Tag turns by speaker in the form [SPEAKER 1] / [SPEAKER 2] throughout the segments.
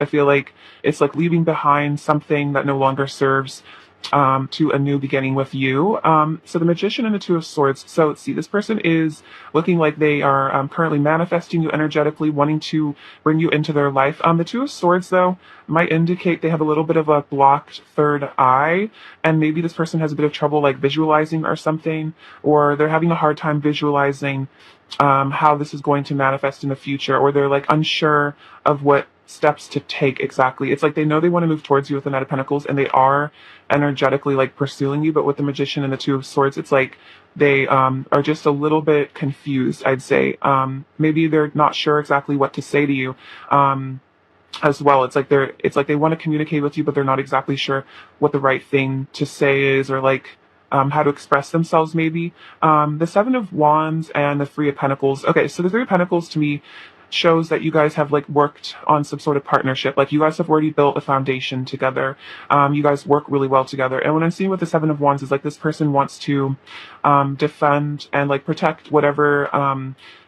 [SPEAKER 1] I feel like it's like leaving behind something that no longer serves to a new beginning with you. So the Magician and the Two of Swords. So let's see, this person is looking like they are currently manifesting you energetically, wanting to bring you into their life. The Two of Swords, though, might indicate they have a little bit of a blocked third eye, and maybe this person has a bit of trouble like visualizing or something, or they're having a hard time visualizing how this is going to manifest in the future, or they're like unsure of what steps to take exactly. It's like they know they want to move towards you with the Knight of Pentacles, and they are energetically like pursuing you, but with the Magician and the Two of Swords, it's like they are just a little bit confused, I'd say. Maybe they're not sure exactly what to say to you. As well, it's like they want to communicate with you, but they're not exactly sure what the right thing to say is, or like how to express themselves, maybe. The Seven of Wands and the Three of Pentacles. Okay, so the Three of Pentacles to me shows that you guys have like worked on some sort of partnership. Like you guys have already built a foundation together. You guys work really well together. And what I'm seeing with the Seven of Wands is like this person wants to defend and like protect whatever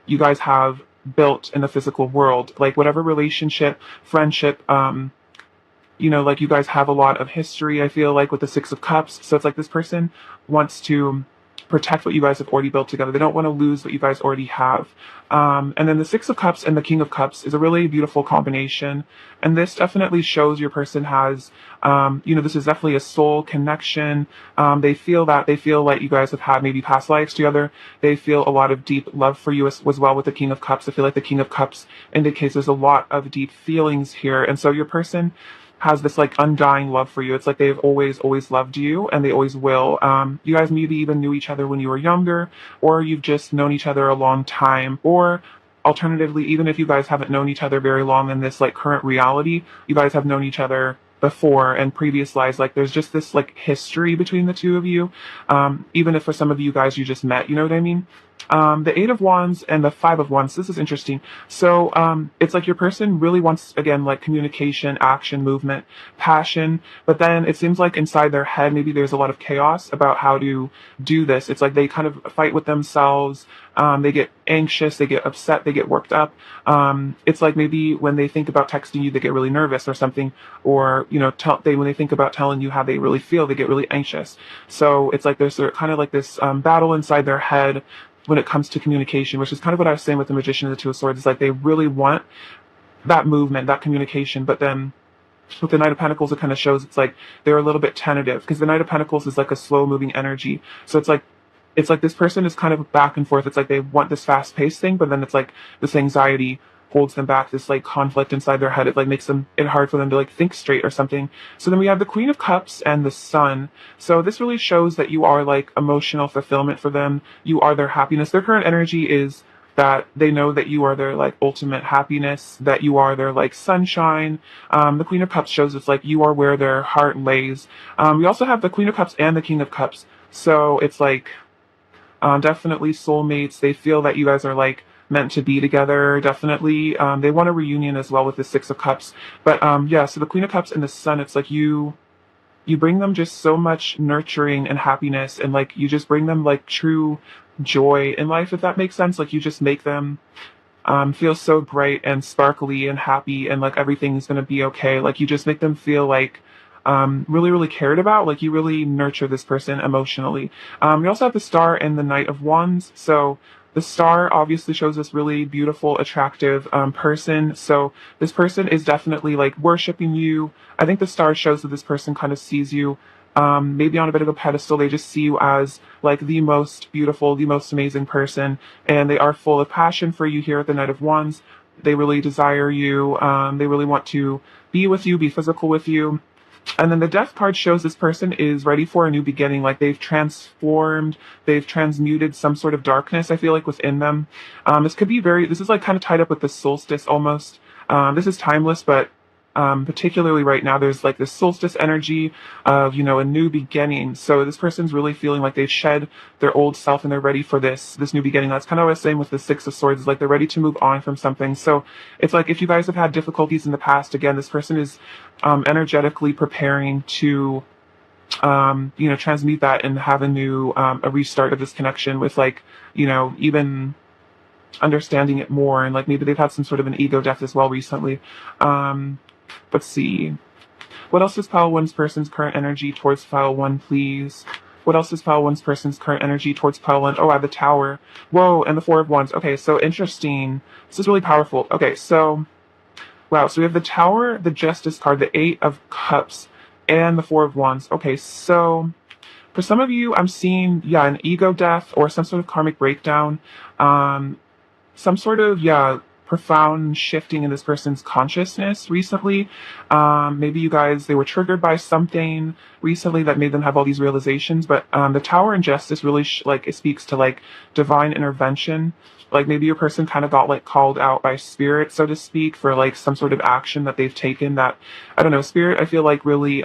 [SPEAKER 1] you guys have built in the physical world. Like whatever relationship, friendship, like you guys have a lot of history, I feel like, with the Six of Cups. So it's like this person wants to protect what you guys have already built together. They don't want to lose what you guys already have. And then the Six of Cups and the King of Cups is a really beautiful combination. And this definitely shows your person has, this is definitely a soul connection. They feel like you guys have had maybe past lives together. They feel a lot of deep love for you as well with the King of Cups. I feel like the King of Cups indicates there's a lot of deep feelings here. And so your person has this like undying love for you. It's like they've always loved you, and they always will. You guys maybe even knew each other when you were younger, or you've just known each other a long time, or alternatively, even if you guys haven't known each other very long in this like current reality, you guys have known each other before and previous lives. Like there's just this like history between the two of you. Even if for some of you guys you just met, you know what I mean? The Eight of Wands and the Five of Wands, this is interesting. So it's like your person really wants, again, like communication, action, movement, passion, but then it seems like inside their head maybe there's a lot of chaos about how to do this. It's like they kind of fight with themselves. They get anxious, they get upset, they get worked up. It's like maybe when they think about texting you, they get really nervous or something, or when they think about telling you how they really feel, they get really anxious. So it's like there's kind of like this battle inside their head when it comes to communication, which is kind of what I was saying with the Magician and the Two of Swords. It's like they really want that movement, that communication, but then with the Knight of Pentacles, it kind of shows it's like they're a little bit tentative, because the Knight of Pentacles is like a slow moving energy. So it's like this person is kind of back and forth. It's like they want this fast paced thing, but then it's like this anxiety holds them back, this like conflict inside their head. It like makes it hard for them to like think straight or something. So then we have the Queen of Cups and the Sun. So this really shows that you are like emotional fulfillment for them. You are their happiness. Their current energy is that they know that you are their like ultimate happiness, that you are their like sunshine. The Queen of Cups shows it's like you are where their heart lays. We also have the Queen of Cups and the King of Cups. So it's like definitely soulmates. They feel that you guys are like meant to be together. Definitely they want a reunion as well with the Six of Cups. But so the Queen of Cups and the Sun, it's like you bring them just so much nurturing and happiness, and like you just bring them like true joy in life, if that makes sense. Like you just make them feel so bright and sparkly and happy, and like everything's gonna be okay. Like you just make them feel like really, really cared about. Like you really nurture this person emotionally. We also have the Star and the Knight of Wands. So the Star obviously shows this really beautiful, attractive person. So this person is definitely like worshiping you. I think the Star shows that this person kind of sees you maybe on a bit of a pedestal. They just see you as like the most beautiful, the most amazing person, and they are full of passion for you here at the Knight of Wands. They really desire you. They really want to be with you, be physical with you. And then the Death card shows this person is ready for a new beginning. Like they've transformed, they've transmuted some sort of darkness, I feel like, within them. This is like kind of tied up with the solstice almost. This is timeless, but particularly right now, there's like this solstice energy of, a new beginning. So this person's really feeling like they've shed their old self and they're ready for this new beginning. That's kind of what I was saying with the Six of Swords, is like they're ready to move on from something. So it's like if you guys have had difficulties in the past, again, this person is energetically preparing to transmute that and have a restart of this connection with like, even understanding it more. And like maybe they've had some sort of an ego death as well recently. Let's see. What else is pile one's person's current energy towards pile one, please? What else is pile one's person's current energy towards pile one? Oh, I have the tower. Whoa, and the four of wands. Okay, so interesting. This is really powerful. Okay, so wow, so we have the tower, the justice card, the eight of cups, and the four of wands. Okay, so for some of you, I'm seeing, yeah, an ego death or some sort of karmic breakdown. Um, some sort of, yeah, profound shifting in this person's consciousness recently. Maybe you guys, they were triggered by something recently that made them have all these realizations. But the tower and justice really like it speaks to like divine intervention. Like maybe your person kind of got like called out by spirit, so to speak, for like some sort of action that they've taken that, I don't know, spirit, I feel like really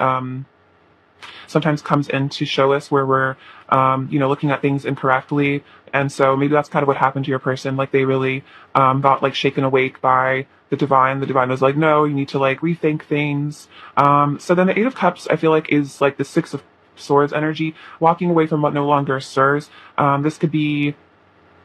[SPEAKER 1] sometimes comes in to show us where we're, looking at things incorrectly. And so maybe that's kind of what happened to your person. Like they really got like shaken awake by the divine. The divine was like, no, you need to like rethink things. So then the eight of cups, I feel like is like the six of swords energy, walking away from what no longer serves. This could be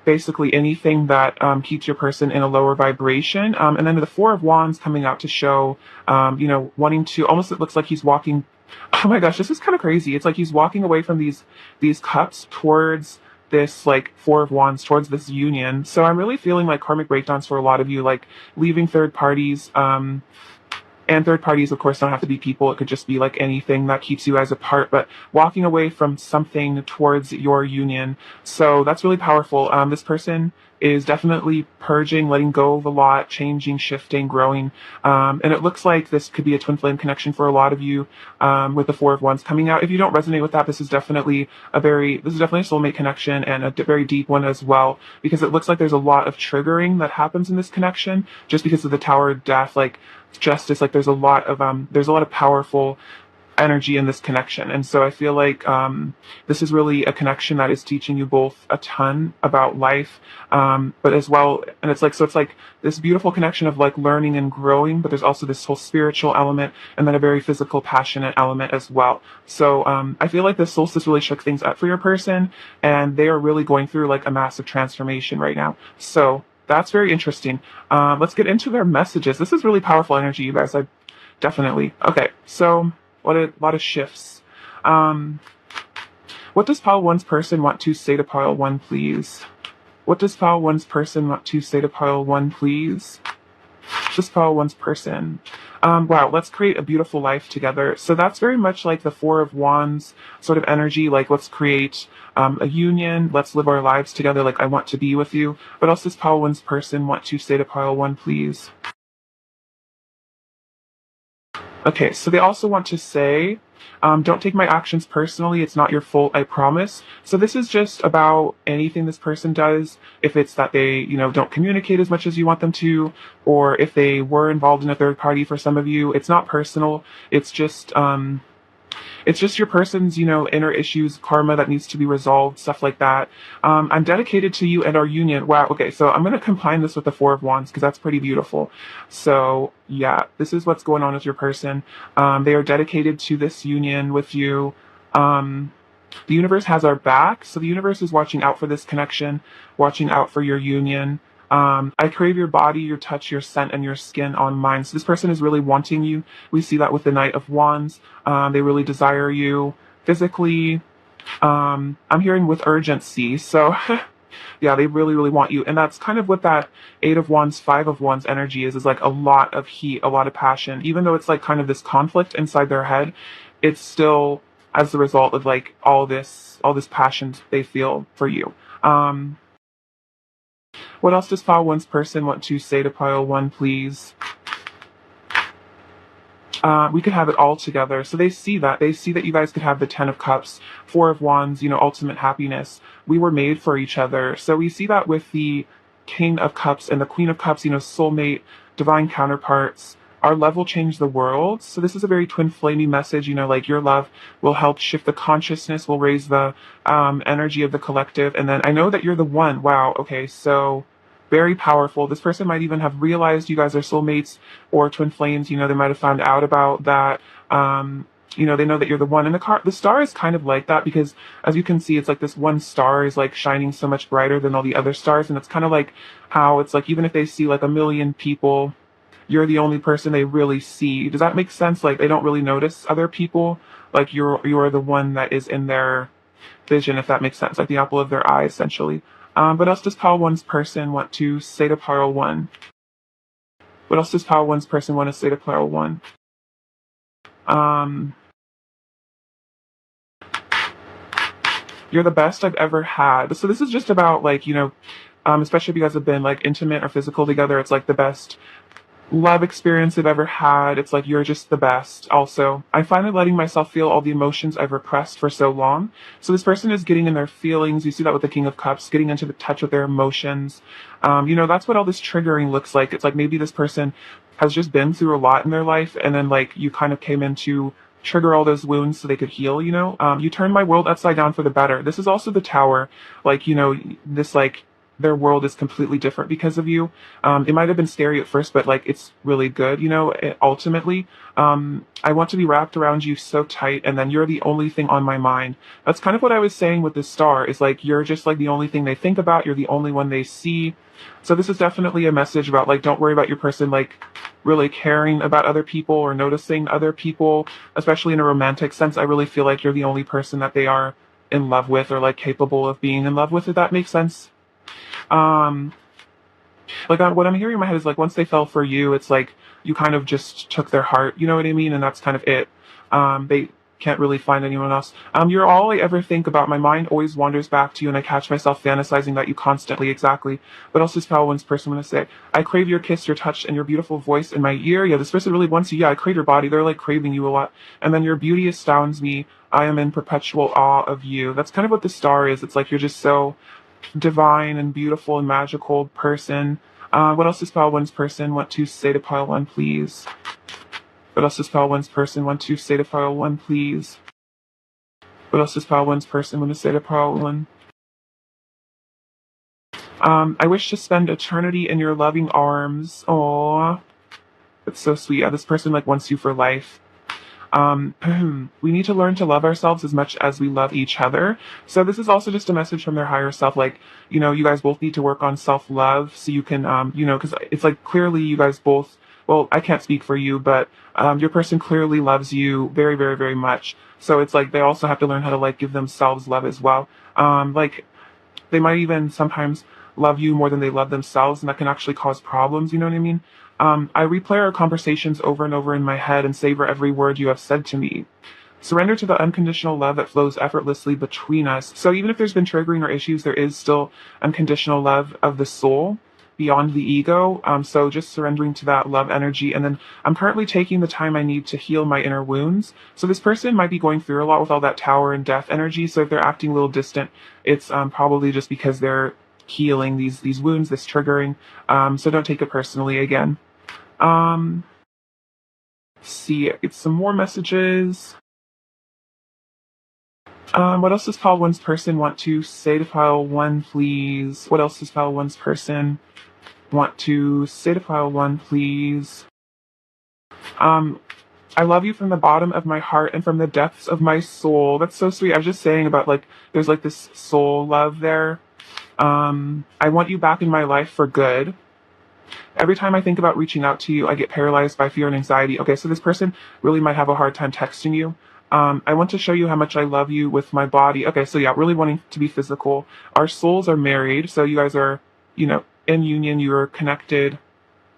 [SPEAKER 1] basically anything that keeps your person in a lower vibration. And then the four of wands coming out to show, wanting to, almost it looks like he's walking. Oh my gosh, this is kind of crazy. It's like he's walking away from these cups towards this like four of wands, towards this union. So I'm really feeling like karmic breakdowns for a lot of you, like leaving third parties. And third parties, of course, don't have to be people. It could just be like anything that keeps you guys apart, but walking away from something towards your union. So that's really powerful. This person is definitely purging, letting go of a lot, changing, shifting, growing. And it looks like this could be a twin flame connection for a lot of you, with the four of wands coming out. If you don't resonate with that, this is definitely a soulmate connection and a very deep one as well, because it looks like there's a lot of triggering that happens in this connection just because of the tower of death, like justice. Like there's a lot of powerful energy in this connection. And so I feel like this is really a connection that is teaching you both a ton about life, but as well, and it's like this beautiful connection of like learning and growing, but there's also this whole spiritual element and then a very physical, passionate element as well. So I feel like this solstice really shook things up for your person, and they are really going through like a massive transformation right now. So that's very interesting. Let's get into their messages. This is really powerful energy, you guys. I definitely. Okay, so a lot of shifts. What does pile one's person want to say to pile one, please? What does pile one's person want to say to pile one, please? Just pile one's person. Wow, let's create a beautiful life together. So that's very much like the four of wands sort of energy. Like let's create a union. Let's live our lives together. Like I want to be with you. What else does pile one's person want to say to pile one, please? Okay, so they also want to say, don't take my actions personally. It's not your fault, I promise. So this is just about anything this person does. If it's that they, don't communicate as much as you want them to, or if they were involved in a third party for some of you, it's not personal. It's just your person's, inner issues, karma that needs to be resolved, stuff like that. I'm dedicated to you and our union. Wow. Okay. So I'm going to combine this with the four of wands because that's pretty beautiful. So yeah, this is what's going on with your person. They are dedicated to this union with you. The universe has our back. So the universe is watching out for this connection, watching out for your union. I crave your body, your touch, your scent, and your skin on mine. So this person is really wanting you. We see that with the Knight of Wands. They really desire you physically. I'm hearing with urgency. So yeah, they really, really want you. And that's kind of what that Eight of Wands, Five of Wands energy is like a lot of heat, a lot of passion. Even though it's like kind of this conflict inside their head, it's still as the result of like all this passion they feel for you. What else does pile one's person want to say to pile one, please? We could have it all together. So they see that. They see that you guys could have the Ten of Cups, Four of Wands, ultimate happiness. We were made for each other. So we see that with the King of Cups and the Queen of Cups, soulmate, divine counterparts. Our love will change the world. So this is a very twin flamey message, like your love will help shift the consciousness, will raise the energy of the collective. And then I know that you're the one. Wow. Okay. So very powerful. This person might even have realized you guys are soulmates or twin flames. They might have found out about that. They know that you're the one. And the star is kind of like that because as you can see, it's like this one star is like shining so much brighter than all the other stars. And it's kind of like how it's like, even if they see like a million people, you're the only person they really see. Does that make sense? Like they don't really notice other people. Like you're the one that is in their vision, if that makes sense. Like the apple of their eye, essentially. What else does pile one's person want to say to pile one? What else does pile one's person want to say to pile one? Um, you're the best I've ever had. So this is just about like, especially if you guys have been like intimate or physical together, it's like the best love experience I've ever had. It's like you're just the best. Also, I'm finally letting myself feel all the emotions I've repressed for so long. So this person is getting in their feelings. You see that with the King of Cups, getting into the touch with their emotions. That's what all this triggering looks like. It's like maybe this person has just been through a lot in their life, and then like you kind of came in to trigger all those wounds so they could heal. You turned my world upside down for the better. This is also the Tower. Like this like their world is completely different because of you. It might have been scary at first, but like it's really good, ultimately. I want to be wrapped around you so tight, and then you're the only thing on my mind. That's kind of what I was saying with this star, is like you're just like the only thing they think about, you're the only one they see. So this is definitely a message about like don't worry about your person like really caring about other people or noticing other people, especially in a romantic sense. I really feel like you're the only person that they are in love with or like capable of being in love with, if that makes sense. Um, what I'm hearing in my head is like once they fell for you, it's like you kind of just took their heart, you know what I mean? And that's kind of it. They can't really find anyone else. You're all I ever think about. My mind always wanders back to you, and I catch myself fantasizing about you constantly. Exactly. What else does Pal One's person want to say? I crave your kiss, your touch, and your beautiful voice in my ear. Yeah, this person really wants you. Yeah, I crave your body. They're like craving you a lot. And then your beauty astounds me. I am in perpetual awe of you. That's kind of what the star is. It's like you're just so divine and beautiful and magical person. What else does Pile One's person want to say to Pile One, please? What else does Pile One's person want to say to Pile One, please? What else does Pile One's person want to say to Pile One? I wish to spend eternity in your loving arms. Aww. That's so sweet. Yeah, this person like wants you for life. We need to learn to love ourselves as much as we love each other. So this is also just a message from their higher self. Like, you guys both need to work on self-love so you can, because it's like clearly you guys both, well, I can't speak for you, but your person clearly loves you very, very, very much. So it's like they also have to learn how to like give themselves love as well. Like they might even sometimes love you more than they love themselves, and that can actually cause problems, you know what I mean? I replay our conversations over and over in my head and savor every word you have said to me. Surrender to the unconditional love that flows effortlessly between us. So even if there's been triggering or issues, there is still unconditional love of the soul beyond the ego. So just surrendering to that love energy. And then I'm currently taking the time I need to heal my inner wounds. So this person might be going through a lot with all that Tower and death energy. So if they're acting a little distant, it's probably just because they're healing these wounds, this triggering. So don't take it personally again. See, get some more messages. What else does Pile One's person want to say to Pile One, please? What else does Pile One's person want to say to Pile One, please? I love you from the bottom of my heart and from the depths of my soul. That's so sweet. I was just saying about like, there's like this soul love there. I want you back in my life for good. Every time I think about reaching out to you, I get paralyzed by fear and anxiety. Okay, so this person really might have a hard time texting you. I want to show you how much I love you with my body. Okay, so yeah, really wanting to be physical. Our souls are married, so you guys are, in union, you're connected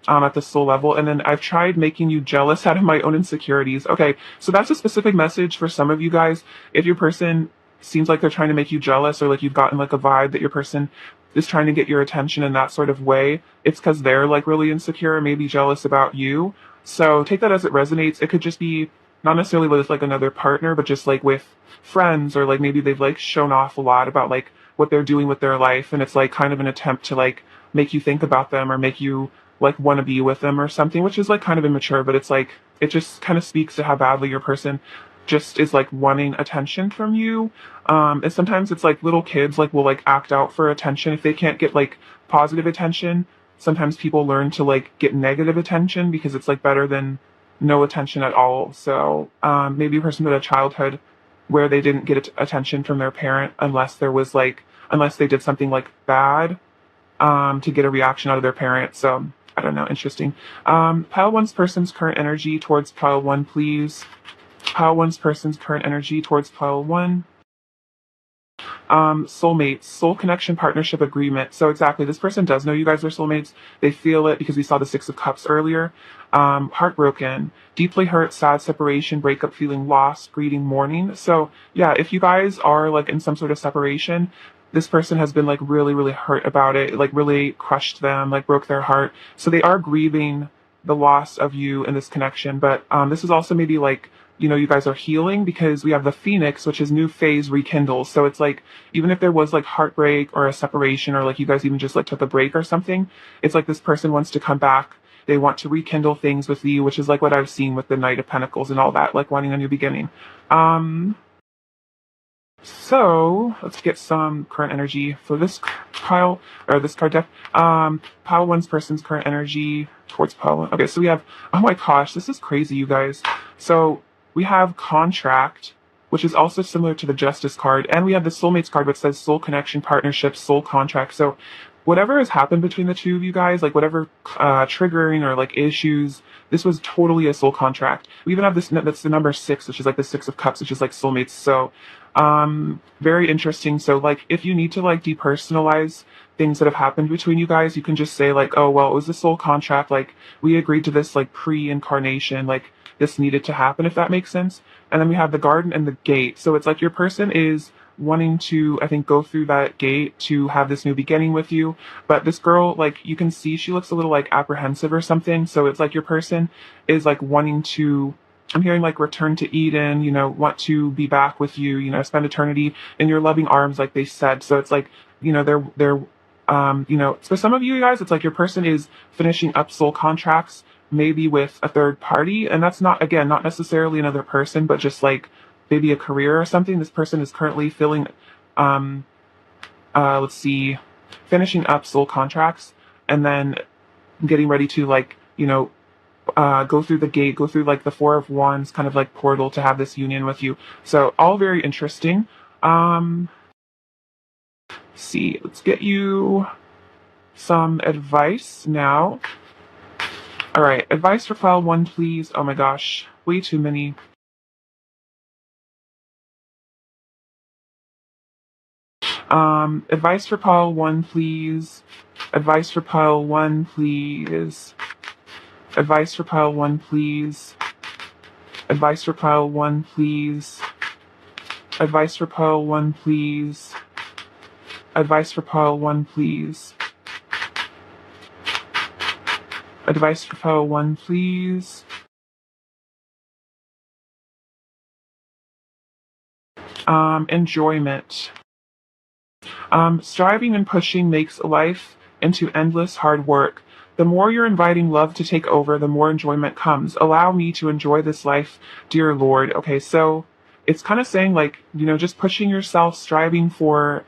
[SPEAKER 1] at the soul level. And then I've tried making you jealous out of my own insecurities. Okay, so that's a specific message for some of you guys. If your person seems like they're trying to make you jealous, or like you've gotten like a vibe that your person is trying to get your attention in that sort of way, it's because they're like really insecure, maybe jealous about you. So take that as it resonates. It could just be not necessarily with like another partner, but just like with friends, or like maybe they've like shown off a lot about like what they're doing with their life, and it's like kind of an attempt to like make you think about them or make you like want to be with them or something, which is like kind of immature, but it's like it just kind of speaks to how badly your person just is like wanting attention from you. And sometimes it's like little kids like will like act out for attention if they can't get like positive attention. Sometimes people learn to like get negative attention because it's like better than no attention at all. So maybe a person had a childhood where they didn't get attention from their parent unless they did something like bad to get a reaction out of their parent. So I don't know, interesting. Pile one's person's current energy towards pile one, please. Pile one's person's current energy towards pile one. Soulmates, soul connection, partnership, agreement. So exactly, this person does know you guys are soulmates. They feel it because we saw the Six of Cups earlier. Heartbroken, deeply hurt, sad, separation, breakup, feeling lost, grieving, mourning. So yeah, if you guys are like in some sort of separation, this person has been like really, really hurt about it, like really crushed them, like broke their heart. So they are grieving the loss of you in this connection. But this is also maybe like, you know, you guys are healing because we have the Phoenix, which is new phase rekindles. So it's like, even if there was like heartbreak or a separation, or like you guys even just like took a break or something, it's like this person wants to come back. They want to rekindle things with you, which is like what I've seen with the Knight of Pentacles and all that, like wanting a new beginning. So let's get some current energy for this pile, or this card deck. Pile one's person's current energy towards pile one. Okay, so we have, oh my gosh, this is crazy, you guys. So we have contract, which is also similar to the Justice card, and we have the Soulmates card, which says soul connection, partnership, soul contract. So whatever has happened between the two of you guys, like whatever triggering or like issues, this was totally a soul contract. We even have this, that's the number 6, which is like the Six of Cups, which is like soulmates. So very interesting. So like if you need to like depersonalize things that have happened between you guys, you can just say like, oh well, it was a soul contract, like we agreed to this like pre-incarnation, like this needed to happen, if that makes sense. And then we have the garden and the gate. So it's like your person is wanting to, I think, go through that gate to have this new beginning with you. But this girl, like, you can see she looks a little like apprehensive or something. So it's like your person is like wanting to, I'm hearing like return to Eden, you know, want to be back with you, you know, spend eternity in your loving arms, like they said. So it's like, you know, they're you know, for some of you guys, it's like your person is finishing up soul contracts, maybe with a third party. And that's not, again, not necessarily another person, but just like maybe a career or something. This person is currently filling, let's see, finishing up soul contracts and then getting ready to like, you know, go through the gate, go through like the Four of Wands kind of like portal to have this union with you. So all very interesting. See, let's get you some advice now. All right, advice for file one, please. Oh my gosh, way too many. Advice for pile one, please. Advice for pile one, please. Advice for pile one, please. Advice for pile one, please. Advice for pile one, please. Advice for pile one, please. Advice for pile one, please. Enjoyment. Striving and pushing makes life into endless hard work. The more you're inviting love to take over, the more enjoyment comes. Allow me to enjoy this life, dear Lord. Okay, so it's kind of saying like, you know, just pushing yourself, striving for,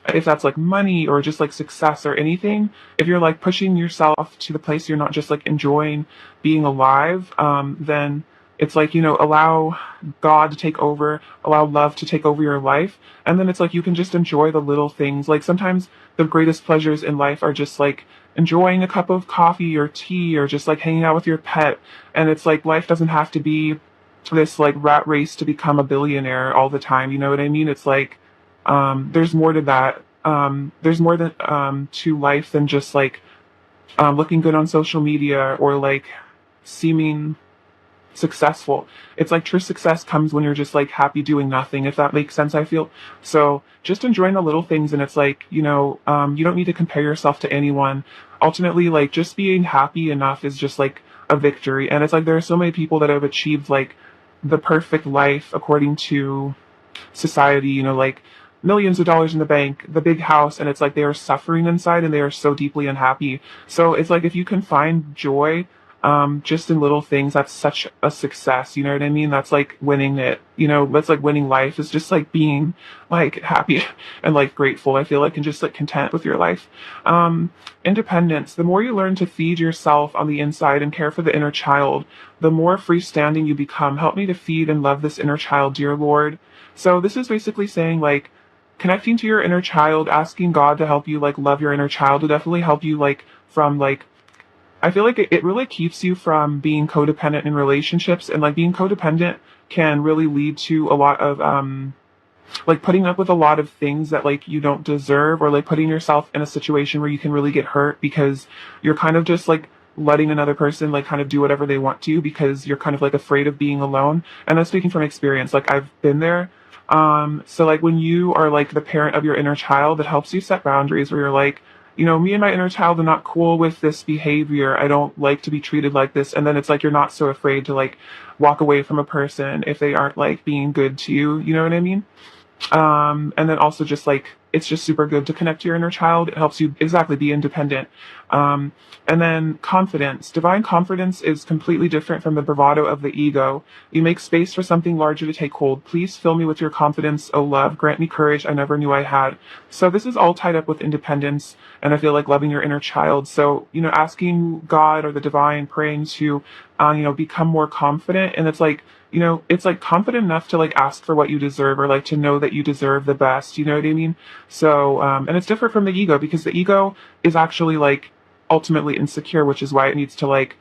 [SPEAKER 1] if that's like money or just like success or anything, if you're like pushing yourself to the place you're not just like enjoying being alive, then it's like, you know, allow God to take over, allow love to take over your life. And then it's like you can just enjoy the little things. Like sometimes the greatest pleasures in life are just like enjoying a cup of coffee or tea or just like hanging out with your pet. And it's like life doesn't have to be this like rat race to become a billionaire all the time. You know what I mean? It's like, there's more to that. There's more than, to life than just like, looking good on social media or like seeming successful. It's like true success comes when you're just like happy doing nothing, if that makes sense, I feel. So just enjoying the little things, and it's like, you know, you don't need to compare yourself to anyone. Ultimately, like just being happy enough is just like a victory. And it's like there are so many people that have achieved like the perfect life according to society, you know, like millions of dollars in the bank, the big house, and it's like they are suffering inside and they are so deeply unhappy. So it's like if you can find joy just in little things, that's such a success, you know what I mean? That's like winning it, you know, that's like winning life. Is just like being like happy and like grateful, I feel like, and just like content with your life. Independence. The more you learn to feed yourself on the inside and care for the inner child, the more freestanding you become. Help me to feed and love this inner child, dear Lord. So this is basically saying like connecting to your inner child, asking God to help you like love your inner child will definitely help you like from like I feel like it really keeps you from being codependent in relationships, and like being codependent can really lead to a lot of like putting up with a lot of things that like you don't deserve, or like putting yourself in a situation where you can really get hurt because you're kind of just like letting another person like kind of do whatever they want to you because you're kind of like afraid of being alone. And I'm speaking from experience, like I've been there. So like when you are like the parent of your inner child, it helps you set boundaries where you're like, me and my inner child are not cool with this behavior. I don't like to be treated like this. And then it's like you're not so afraid to like walk away from a person if they aren't like being good to you. You know what I mean? And then also just like it's just super good to connect to your inner child. It helps you exactly be independent. Um, and then confidence. Divine confidence is completely different from the bravado of the ego. You make space for something larger to take hold. Please fill me with your confidence, O love. Grant me courage I never knew I had. So this is all tied up with independence, and I feel like loving your inner child. So, asking God or the divine, praying to, become more confident. And it's like confident enough to like ask for what you deserve, or like to know that you deserve the best. You know what I mean? So, and it's different from the ego because the ego is actually like ultimately insecure, which is why it needs to like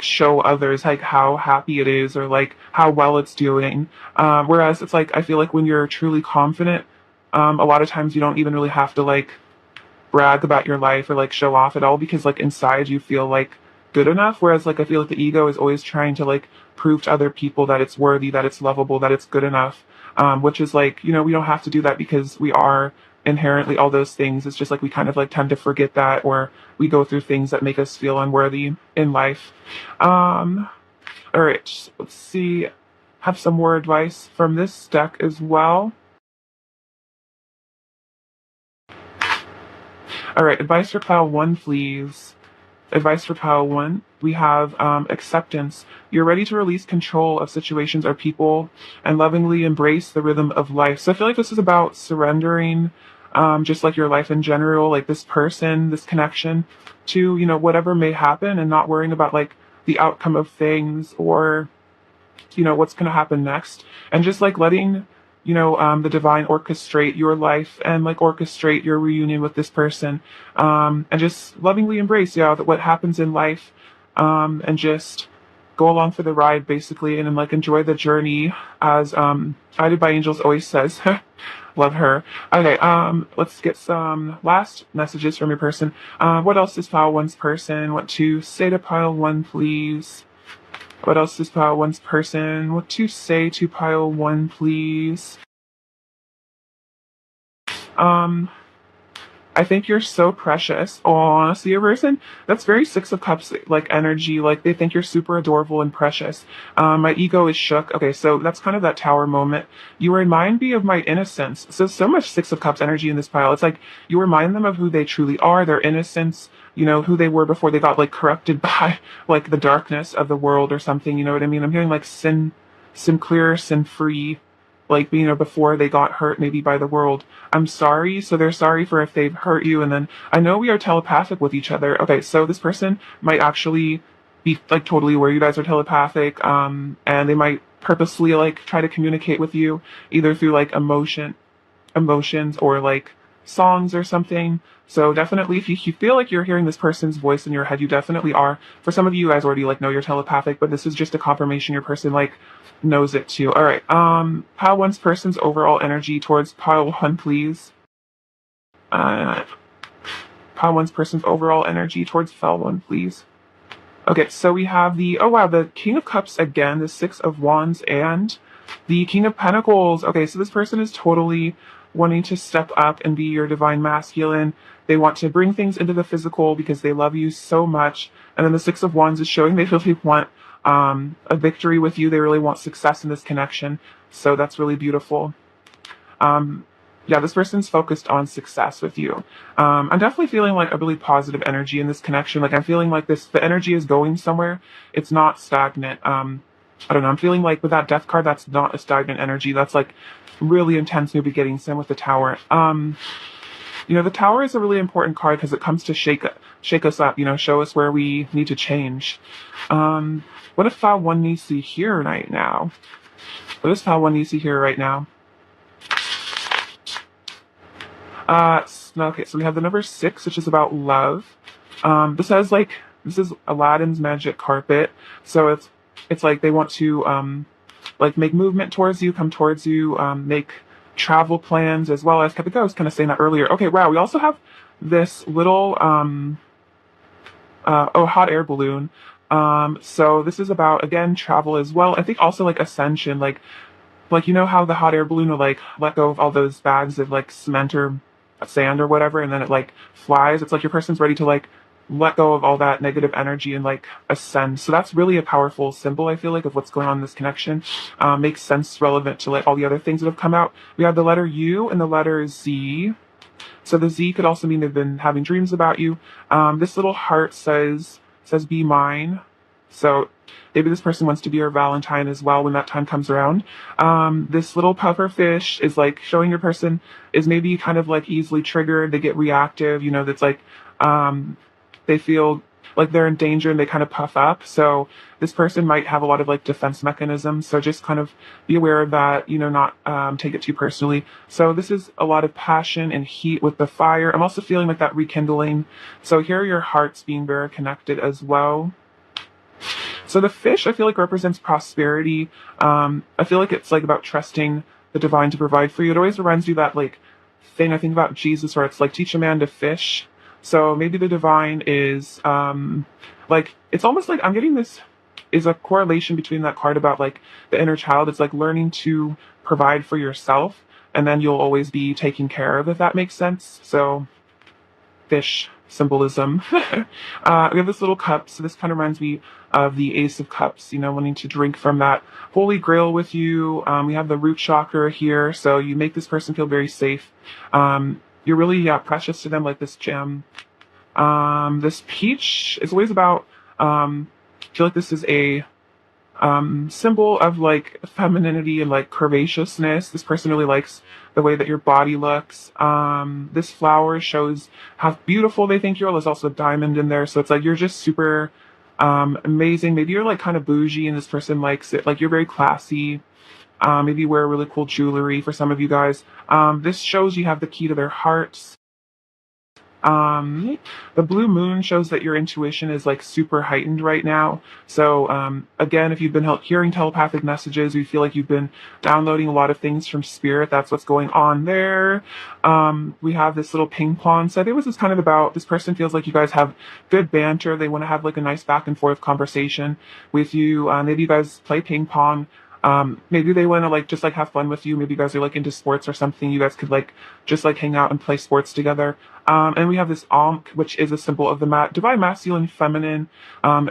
[SPEAKER 1] show others like how happy it is or like how well it's doing. Whereas it's like I feel like when you're truly confident, a lot of times you don't even really have to like brag about your life or like show off at all because like inside you feel like good enough. Whereas like I feel like the ego is always trying to like prove to other people that it's worthy, that it's lovable, that it's good enough. Which is like, we don't have to do that because we are inherently all those things. It's just like we kind of like tend to forget that, or we go through things that make us feel unworthy in life. Um, all right, let's see. Have some more advice from this deck as well. All right, advice for pile one, please. Advice for pile one, we have acceptance. You're ready to release control of situations or people and lovingly embrace the rhythm of life. So I feel like this is about surrendering, just like your life in general, like this person, this connection to, whatever may happen, and not worrying about like the outcome of things, or what's going to happen next, and just like letting the divine orchestrate your life and like orchestrate your reunion with this person, and just lovingly embrace that what happens in life, and just go along for the ride basically, and then like enjoy the journey, as guided by angels always says. Love her. Okay, let's get some last messages from your person. What else does pile one's person want to say to pile one, please? What else does pile one's person want to say to pile one, please? Um, I think you're so precious. Oh, see your person? That's very Six of Cups like energy. Like they think you're super adorable and precious. My ego is shook. Okay, so that's kind of that tower moment. You remind me of my innocence. So much Six of Cups energy in this pile. It's like you remind them of who they truly are, their innocence, who they were before they got like corrupted by like the darkness of the world or something. You know what I mean? I'm hearing like sin clear, sin free, like, before they got hurt maybe by the world. I'm sorry. So they're sorry for if they've hurt you. And then I know we are telepathic with each other. Okay, so this person might actually be like totally aware you guys are telepathic. And they might purposely like try to communicate with you either through like emotions, or like songs or something. So definitely, if you feel like you're hearing this person's voice in your head, you definitely are. For some of you guys already like know you're telepathic, but this is just a confirmation your person like knows it too. All right. Pile one's person's overall energy towards pile one, please. Uh, Pile one's person's overall energy towards pile one, please. Okay, so we have the King of Cups again, the Six of Wands, and the King of Pentacles. Okay, so this person is totally wanting to step up and be your divine masculine. They want to bring things into the physical because they love you so much. And then the Six of Wands is showing they really want a victory with you. They really want success in this connection. So that's really beautiful. Yeah, this person's focused on success with you. I'm definitely feeling like a really positive energy in this connection. Like I'm feeling like the energy is going somewhere. It's not stagnant. I don't know. I'm feeling like with that death card, that's not a stagnant energy. That's like really intense new beginnings. Same with the tower. The tower is a really important card because it comes to shake us up, show us where we need to change. What if file one needs to hear right now? What does file one needs to hear right now? Okay, so we have the number 6, which is about love. This has like this is Aladdin's magic carpet. So it's like they want to like make movement towards you, come towards you, make travel plans, as well as, I think I was kind of saying that earlier. Okay, wow, we also have this little hot air balloon. So this is about, again, travel as well. I think also like ascension, like you know how the hot air balloon will like let go of all those bags of like cement or sand or whatever, and then it like flies. It's like your person's ready to like let go of all that negative energy and like ascend. So that's really a powerful symbol, I feel like, of what's going on in this connection. Makes sense, relevant to like all the other things that have come out. We have the letter U and the letter Z. So the Z could also mean they've been having dreams about you. This little heart says be mine. So maybe this person wants to be your Valentine as well when that time comes around. This little puffer fish is like showing your person is maybe kind of like easily triggered. They get reactive, you know, that's like they feel like they're in danger and they kind of puff up. So this person might have a lot of like defense mechanisms. So just kind of be aware of that, you know, not take it too personally. So this is a lot of passion and heat with the fire. I'm also feeling like that rekindling. So here are your hearts being very connected as well. So the fish, I feel like, represents prosperity. I feel like it's like about trusting the divine to provide for you. It always reminds me of that like thing I think about Jesus, where it's like teach a man to fish. So maybe the divine is like, it's almost like I'm getting this is a correlation between that card about like the inner child. It's like learning to provide for yourself, and then you'll always be taken care of, if that makes sense. So fish symbolism. We have this little cup, so this kind of reminds me of the Ace of Cups, you know, wanting to drink from that holy grail with you. We have the root chakra here, so you make this person feel very safe. You're really precious to them, like this gem. This peach is always about, I feel like this is a symbol of like femininity and like curvaceousness. This person really likes the way that your body looks. This flower shows how beautiful they think you are. There's also a diamond in there. So it's like you're just super amazing. Maybe you're like kind of bougie and this person likes it. Like you're very classy. Maybe you wear really cool jewelry for some of you guys. This shows you have the key to their hearts. The blue moon shows that your intuition is like super heightened right now. So, again, if you've been hearing telepathic messages, you feel like you've been downloading a lot of things from spirit, that's what's going on there. We have this little ping pong. So I think this is kind of about, this person feels like you guys have good banter. They want to have like a nice back and forth conversation with you. Maybe you guys play ping pong. Maybe they want to like just like have fun with you. Maybe you guys are like into sports or something. You guys could like just like hang out and play sports together. And we have this Ankh, which is a symbol of the divine masculine feminine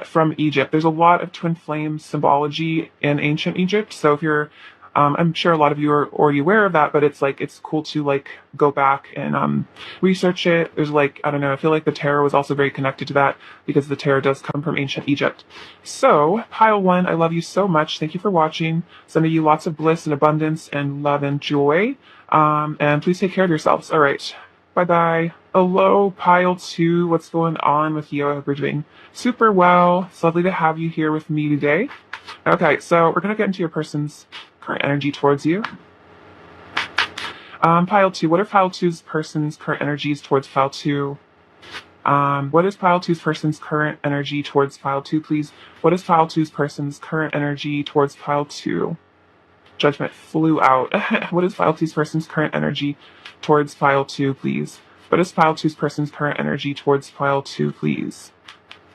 [SPEAKER 1] from Egypt. There's a lot of twin flame symbology in ancient Egypt. So if you're I'm sure a lot of you are already aware of that, but it's like, it's cool to like go back and research it. There's like, I don't know, I feel like the tarot was also very connected to that because the tarot does come from ancient Egypt. So, pile one, I love you so much. Thank you for watching. Sending you lots of bliss and abundance and love and joy. And please take care of yourselves. All right. Bye-bye. Hello, pile two. What's going on with you? I hope you're doing super well. It's lovely to have you here with me today. Okay, so we're going to get into your person's current energy towards you. Pile two. What are pile two's person's current energies towards pile two? What is pile two's person's current energy towards pile two, please? What is pile two's person's current energy towards pile two? Judgment flew out. What is pile two's person's current energy towards pile two, please? What is pile two's person's current energy towards pile two, please?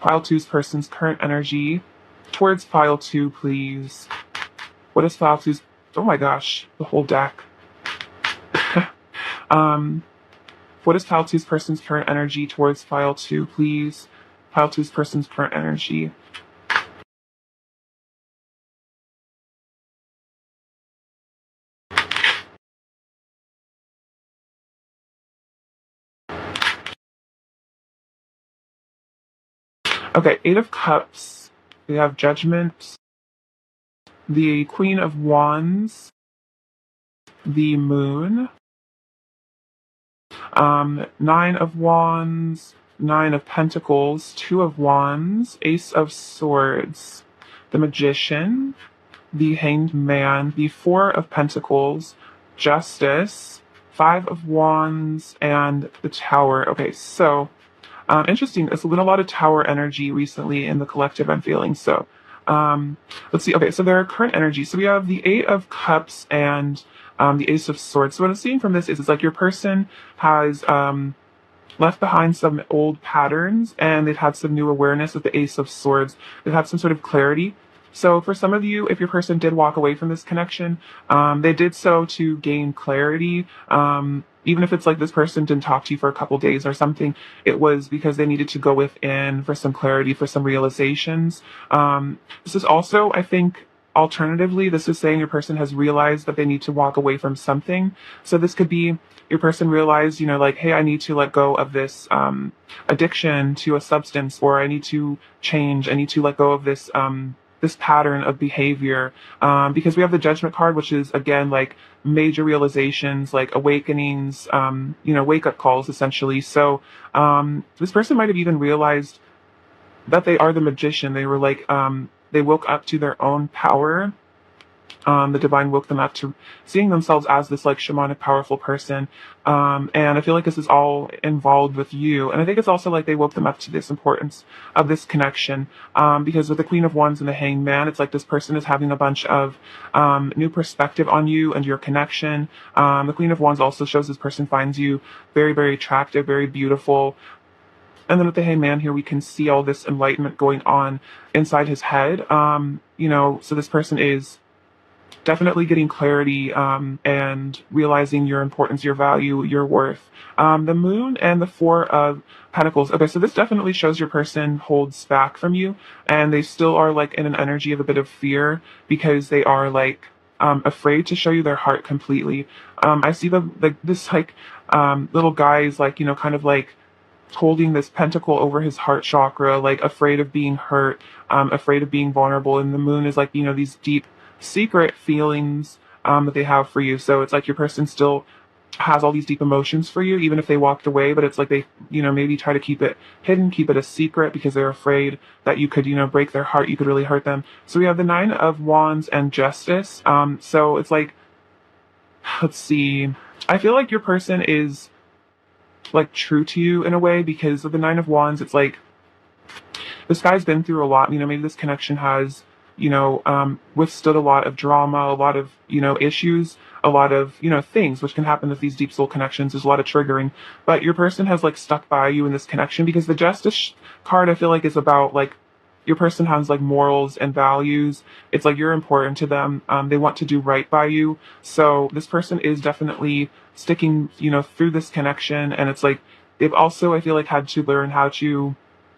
[SPEAKER 1] Pile two's person's current energy towards pile two, please. What is pile two's? Oh my gosh, the whole deck. What is pile two's person's current energy towards pile two, please? Pile two's person's current energy. Okay, Eight of Cups. We have Judgment. The Queen of Wands. The Moon. Nine of Wands. Nine of Pentacles. Two of Wands. Ace of Swords. The Magician. The Hanged Man. The Four of Pentacles. Justice. Five of Wands. And the Tower. Okay, so Interesting. There's been a lot of tower energy recently in the collective, I'm feeling. So, let's see. Okay, so there are current energies. So we have the Eight of Cups and the Ace of Swords. So what I'm seeing from this is it's like your person has left behind some old patterns and they've had some new awareness with the Ace of Swords. They've had some sort of clarity. So for some of you, if your person did walk away from this connection, they did so to gain clarity. Even if it's like this person didn't talk to you for a couple days or something, it was because they needed to go within for some clarity, for some realizations. This is also, I think, alternatively, this is saying your person has realized that they need to walk away from something. So this could be your person realized, like, hey, I need to let go of this addiction to a substance, or I need to change. I need to let go of this pattern of behavior, because we have the Judgment card, which is again like major realizations, like awakenings, wake up calls essentially. So this person might have even realized that they are the magician. They were like they woke up to their own power. The divine woke them up to seeing themselves as this like shamanic powerful person. And I feel like this is all involved with you. And I think it's also like they woke them up to this importance of this connection. Because with the Queen of Wands and the Hanged Man, it's like this person is having a bunch of new perspective on you and your connection. The Queen of Wands also shows this person finds you very, very attractive, very beautiful. And then with the Hanged Man here, we can see all this enlightenment going on inside his head. So this person is definitely getting clarity and realizing your importance, your value, your worth. The Moon and the Four of Pentacles. Okay, so this definitely shows your person holds back from you, and they still are like in an energy of a bit of fear because they are like afraid to show you their heart completely. I see this little guy is like kind of like holding this pentacle over his heart chakra, like afraid of being hurt, afraid of being vulnerable. And the Moon is like these deep secret feelings that they have for you. So it's like your person still has all these deep emotions for you, even if they walked away, but it's like they, maybe try to keep it hidden, keep it a secret because they're afraid that you could, break their heart, you could really hurt them. So we have the Nine of Wands and Justice. So it's like, let's see, I feel like your person is like true to you in a way because of the Nine of Wands. It's like, this guy's been through a lot, maybe this connection has withstood a lot of drama, a lot of, issues, a lot of, things which can happen with these deep soul connections. There's a lot of triggering, but your person has like stuck by you in this connection because the Justice card, I feel like, is about like your person has like morals and values. It's like you're important to them. They want to do right by you. So this person is definitely sticking, through this connection. And it's like, they've also, I feel like, had to learn how to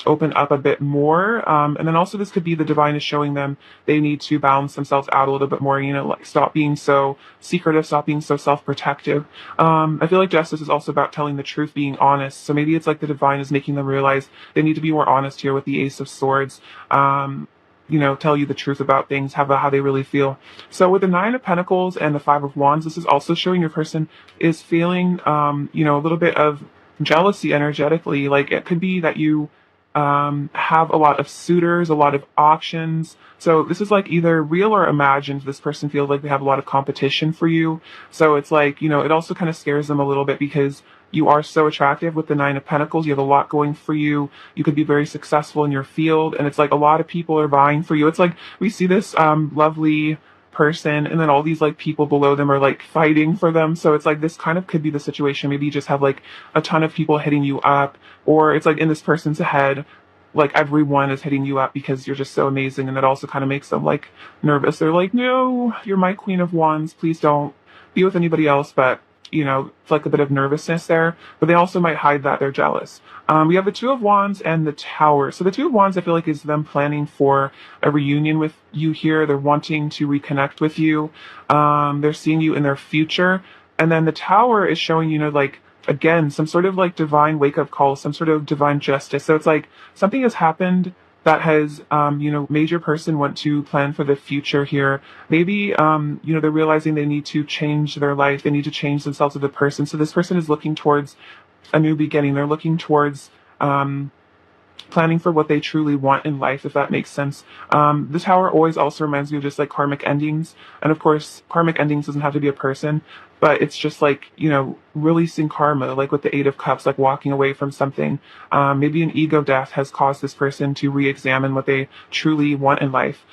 [SPEAKER 1] open up a bit more. And then also this could be the divine is showing them they need to balance themselves out a little bit more, like stop being so secretive, stop being so self-protective. I feel like Justice is also about telling the truth, being honest. So maybe it's like the divine is making them realize they need to be more honest here with the Ace of Swords. Tell you the truth about things, how they really feel. So with the Nine of Pentacles and the Five of Wands, this is also showing your person is feeling, a little bit of jealousy energetically. Like it could be that you have a lot of suitors, a lot of options. So this is like either real or imagined. This person feels like they have a lot of competition for you. So it's like, it also kind of scares them a little bit because you are so attractive with the Nine of Pentacles. You have a lot going for you. You could be very successful in your field. And it's like a lot of people are vying for you. It's like we see this lovely person and then all these like people below them are like fighting for them. So it's like this kind of could be the situation. Maybe you just have like a ton of people hitting you up, or it's like in this person's head, like everyone is hitting you up because you're just so amazing. And that also kind of makes them like nervous. They're like, no, you're my Queen of Wands. Please don't be with anybody else. But it's like a bit of nervousness there, but they also might hide that they're jealous. We have the Two of Wands and the Tower. So the Two of Wands, I feel like, is them planning for a reunion with you here. They're wanting to reconnect with you. They're seeing you in their future. And then the Tower is showing, like, again, some sort of like divine wake-up call, some sort of divine justice. So it's like something has happened that has, made your person want to plan for the future here. Maybe, they're realizing they need to change their life. They need to change themselves as a person. So this person is looking towards a new beginning. They're looking towards, planning for what they truly want in life, if that makes sense. The Tower always also reminds me of just like karmic endings. And of course, karmic endings doesn't have to be a person. but it's just like, releasing karma, like with the Eight of Cups, like walking away from something. Maybe an ego death has caused this person to re-examine what they truly want in life.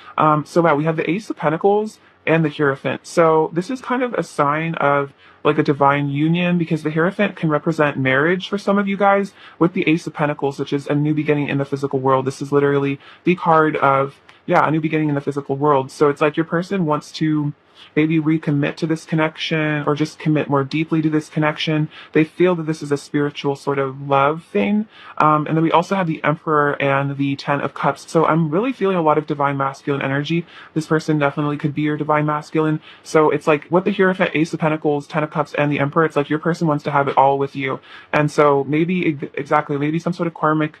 [SPEAKER 1] So wow, we have the Ace of Pentacles and the Hierophant. So this is kind of a sign of like a divine union, because the Hierophant can represent marriage for some of you guys, with the Ace of Pentacles, which is a new beginning in the physical world. This is literally the card of, yeah, a new beginning in the physical world. So it's like your person wants to maybe recommit to this connection, or just commit more deeply to this connection. They feel that this is a spiritual sort of love thing. And then we also have the Emperor and the Ten of Cups. So I'm really feeling a lot of divine masculine energy. This person definitely could be your divine masculine. So it's like with the Hierophant, Ace of Pentacles, Ten of Cups, and the Emperor, it's like your person wants to have it all with you. And so maybe, exactly, maybe some sort of karmic,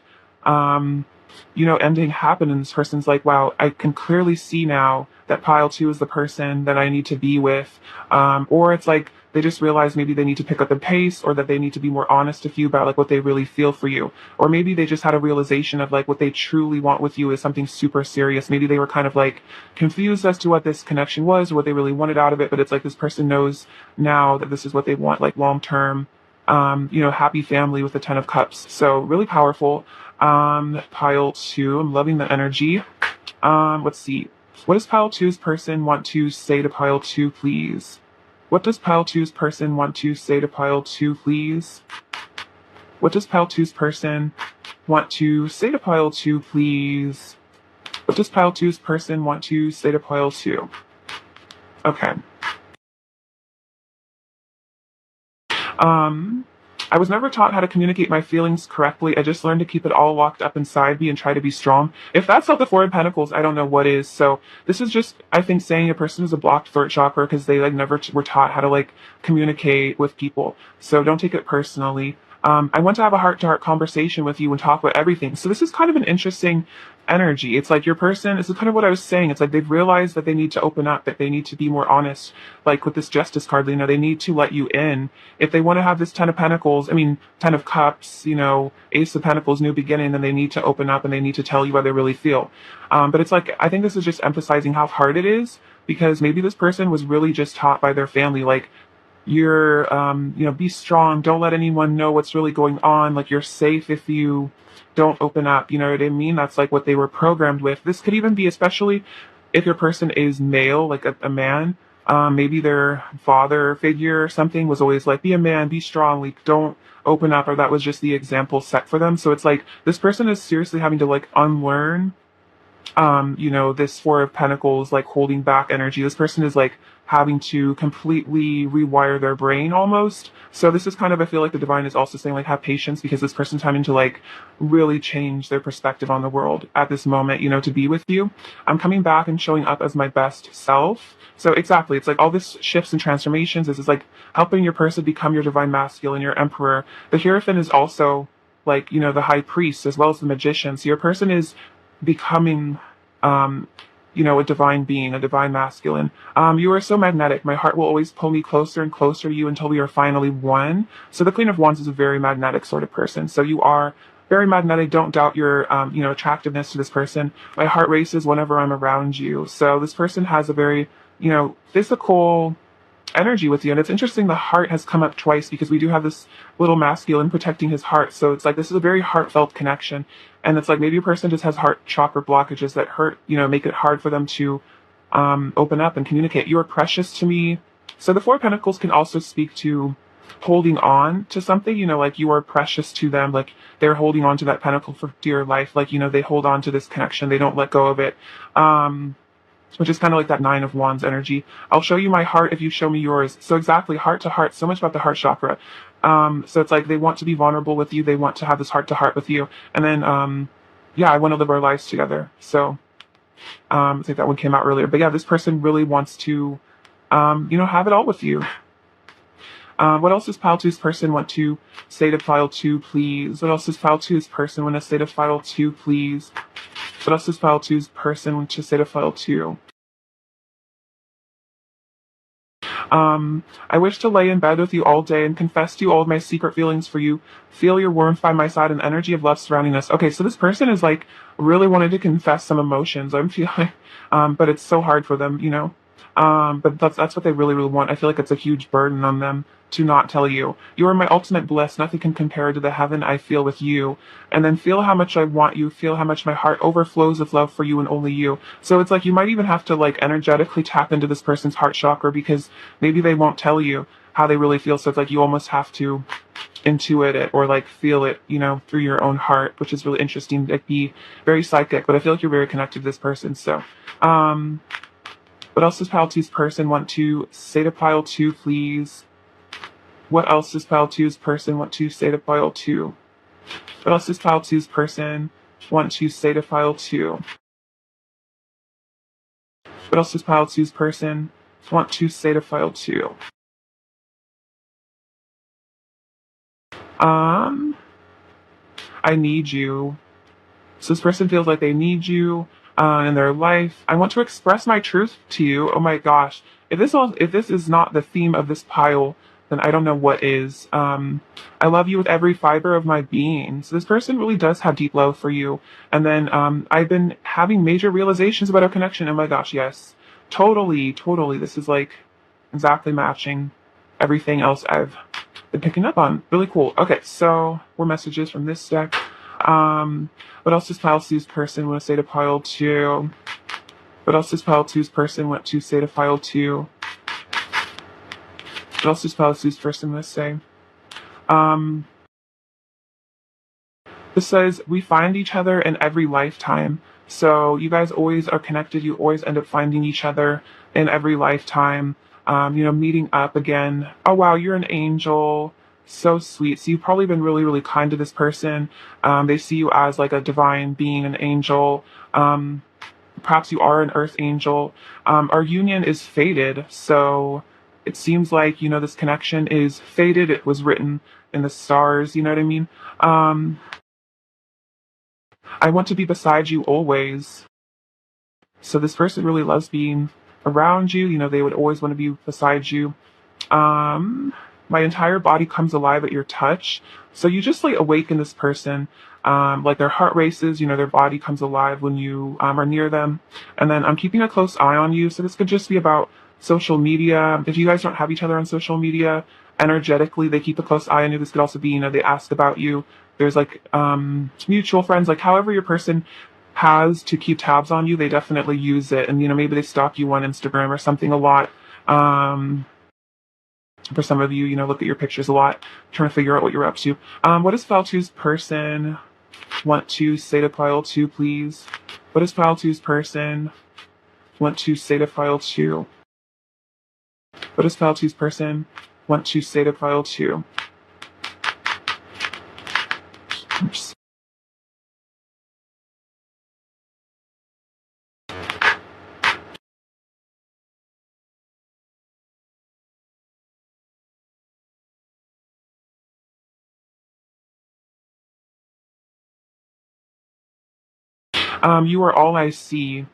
[SPEAKER 1] ending happened, and this person's like, wow, I can clearly see now that pile two is the person that I need to be with. Or it's like they just realize maybe they need to pick up the pace, or that they need to be more honest with you about like what they really feel for you. Or maybe they just had a realization of like what they truly want with you is something super serious. Maybe they were kind of like confused as to what this connection was, or what they really wanted out of it. But it's like this person knows now that this is what they want, like long term, happy family with the Ten of Cups. So really powerful. Pile two, I'm loving the energy. Let's see. What does pile two's person want to say to pile two, please? What does pile two's person want to say to pile two, please? What does pile two's person want to say to pile two, please? What does pile two's person want to say to pile two? Okay. I was never taught how to communicate my feelings correctly. I just learned to keep it all locked up inside me and try to be strong. If that's not the Four of Pentacles, I don't know what is. So this is just, I think, saying a person is a blocked throat chakra because they like never were taught how to like communicate with people. So don't take it personally. I want to have a heart-to-heart conversation with you and talk about everything. So this is kind of an interesting energy. It's like your person, this is kind of what I was saying. It's like they've realized that they need to open up, that they need to be more honest. Like with this Justice card, they need to let you in. If they want to have this Ten of Pentacles, Ten of Cups, Ace of Pentacles, new beginning, then they need to open up and they need to tell you how they really feel. But it's like, I think this is just emphasizing how hard it is, because maybe this person was really just taught by their family, like, you're, be strong. Don't let anyone know what's really going on. Like, you're safe if you don't open up. You know what I mean? That's like what they were programmed with. This could even be, especially if your person is male, like a man. Maybe their father figure or something was always like, be a man, be strong, like, don't open up. Or that was just the example set for them. So it's like this person is seriously having to like unlearn this Four of Pentacles, like holding back energy. This person is like having to completely rewire their brain almost. So this is kind of, I feel like the divine is also saying like, have patience, because this person's having to like really change their perspective on the world at this moment, to be with you. I'm coming back and showing up as my best self. So exactly, it's like all this shifts and transformations. This is like helping your person become your divine masculine, your emperor. The Hierophant is also like, the high priest as well as the magician. So your person is becoming, a divine being, a divine masculine. You are so magnetic. My heart will always pull me closer and closer to you until we are finally one. So the Queen of Wands is a very magnetic sort of person. So you are very magnetic. Don't doubt your, attractiveness to this person. My heart races whenever I'm around you. So this person has a very, physical energy with you. And it's interesting, the heart has come up twice, because we do have this little masculine protecting his heart. So it's like this is a very heartfelt connection. And it's like maybe a person just has heart chakra blockages that hurt, make it hard for them to open up and communicate. You are precious to me. So the Four of Pentacles can also speak to holding on to something, like you are precious to them, like they're holding on to that pentacle for dear life, like, they hold on to this connection, they don't let go of it. Which is kind of like that Nine of Wands energy. I'll show you my heart if you show me yours. So exactly, heart to heart, so much about the heart chakra. So it's like they want to be vulnerable with you. They want to have this heart to heart with you. And then, I want to live our lives together. So I think that one came out earlier. But yeah, this person really wants to, have it all with you. What else does Pile 2's person want to say to Pile 2, please? What else does Pile 2's person want to say to Pile 2, please? What else does Pile 2's person want to say to Pile 2? I wish to lay in bed with you all day and confess to you all of my secret feelings for you. Feel your warmth by my side and the energy of love surrounding us. Okay, so this person is like really wanted to confess some emotions, I'm feeling, but it's so hard for them, But that's what they really, really want. I feel like it's a huge burden on them to not tell you. You are my ultimate bliss. Nothing can compare to the heaven I feel with you. And then feel how much I want you. Feel how much my heart overflows with love for you and only you. So it's like you might even have to like energetically tap into this person's heart chakra because maybe they won't tell you how they really feel. So it's like you almost have to intuit it or like feel it, through your own heart, which is really interesting. Like be very psychic, but I feel like you're very connected to this person. So, what else does pile two's person want to say to pile two, please? What else does pile two's person want to say to pile two? What else does pile two's person want to say to pile two? What else does pile two's person want to say to pile two? I need you. So this person feels like they need you in their life. I want to express my truth to you. Oh my gosh. If this is not the theme of this pile, then I don't know what is. I love you with every fiber of my being. So this person really does have deep love for you. And then I've been having major realizations about our connection. Oh my gosh, yes. Totally, totally. This is like exactly matching everything else I've been picking up on. Really cool. Okay, so more messages from this deck. What else does pile two's person want to say to pile two? What else does pile two's person want to say to pile two? What else does pile two's person want to say? This says we find each other in every lifetime. So you guys always are connected. You always end up finding each other in every lifetime. Meeting up again. Oh wow, you're an angel. So sweet. So you've probably been really, really kind to this person. They see you as like a divine being, an angel. Perhaps you are an earth angel. Our union is fated. So it seems like, this connection is fated. It was written in the stars. You know what I mean? I want to be beside you always. So this person really loves being around you. They would always want to be beside you. My entire body comes alive at your touch. So you just like awaken this person. Like their heart races, their body comes alive when you are near them. And then I'm keeping a close eye on you. So this could just be about social media. If you guys don't have each other on social media, energetically, they keep a close eye on you. This could also be, they ask about you. There's like mutual friends, like however your person has to keep tabs on you, they definitely use it. And, maybe they stalk you on Instagram or something a lot. For some of you, look at your pictures a lot, trying to figure out what you're up to. What does pile two's person want to say to pile two, please? What does pile two's person want to say to pile two? What does pile two's person want to say to pile two? Oops. You are all I see.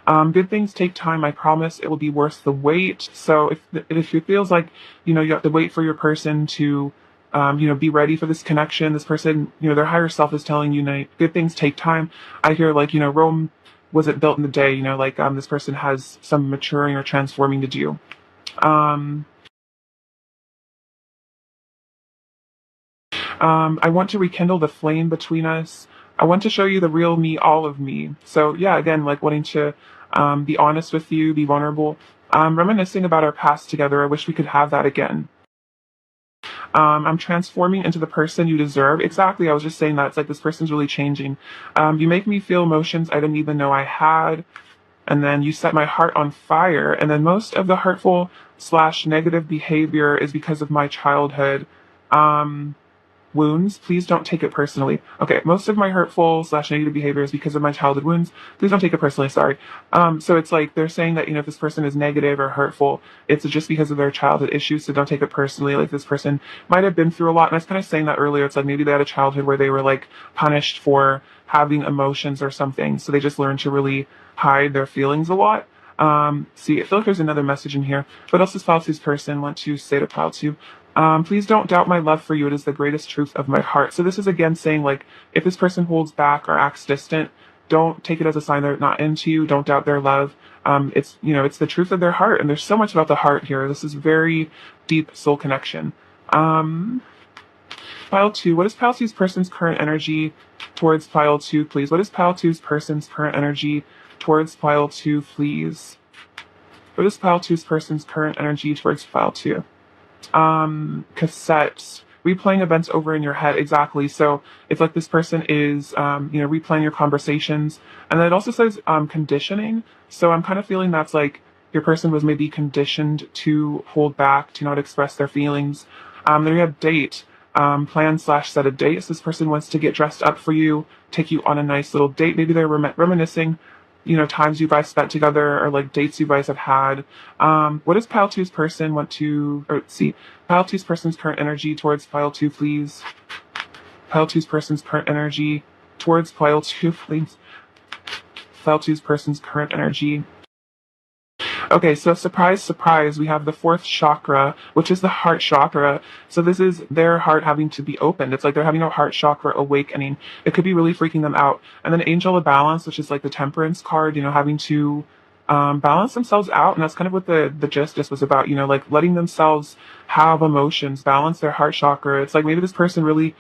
[SPEAKER 1] Good things take time. I promise it will be worth the wait. So if it feels like, you have to wait for your person to, be ready for this connection, this person, their higher self is telling you, good things take time. I hear like, Rome wasn't built in the day, this person has some maturing or transforming to do. I want to rekindle the flame between us. I want to show you the real me, all of me. So yeah, again, like wanting to be honest with you, be vulnerable. Reminiscing about our past together. I wish we could have that again. I'm transforming into the person you deserve. Exactly. I was just saying that. It's like this person's really changing. You make me feel emotions I didn't even know I had. And then you set my heart on fire. And then most of the hurtful / negative behavior is because of my childhood. Wounds, please don't take it personally. Okay, most of my hurtful / negative behavior is because of my childhood wounds. Please don't take it personally, sorry. So it's like they're saying that, if this person is negative or hurtful, it's just because of their childhood issues, so don't take it personally. Like this person might have been through a lot, and I was kind of saying that earlier. It's like maybe they had a childhood where they were like punished for having emotions or something, so they just learned to really hide their feelings a lot. See, I feel like there's another message in here. What else does pile two's person want to say to pile two? Please don't doubt my love for you. It is the greatest truth of my heart. So this is again saying like, if this person holds back or acts distant, don't take it as a sign they're not into you. Don't doubt their love. It's, it's the truth of their heart. And there's so much about the heart here. This is very deep soul connection. Um, Pile 2, what is Pile 2's person's current energy towards Pile 2, please? What is Pile 2's person's current energy towards Pile 2, please? What is Pile 2's person's current energy towards Pile 2? Cassettes. Replaying events over in your head, exactly. So it's like this person is, replaying your conversations. And then it also says conditioning. So I'm kind of feeling that's like your person was maybe conditioned to hold back, to not express their feelings. Then we have date. Plan / set a date. So this person wants to get dressed up for you, take you on a nice little date. Maybe they're reminiscing, times you guys spent together or like dates you guys have had. What does Pile 2's person want to, or see, Pile 2's person's current energy towards Pile 2, please? Pile 2's person's current energy towards Pile 2, please. Pile 2's person's current energy. Okay, so surprise, surprise, we have the fourth chakra, which is the heart chakra. So this is their heart having to be opened. It's like they're having a heart chakra awakening. It could be really freaking them out. And then Angel of Balance, which is like the temperance card, having to balance themselves out. And that's kind of what the gist just was about, like letting themselves have emotions, balance their heart chakra. It's like maybe this person really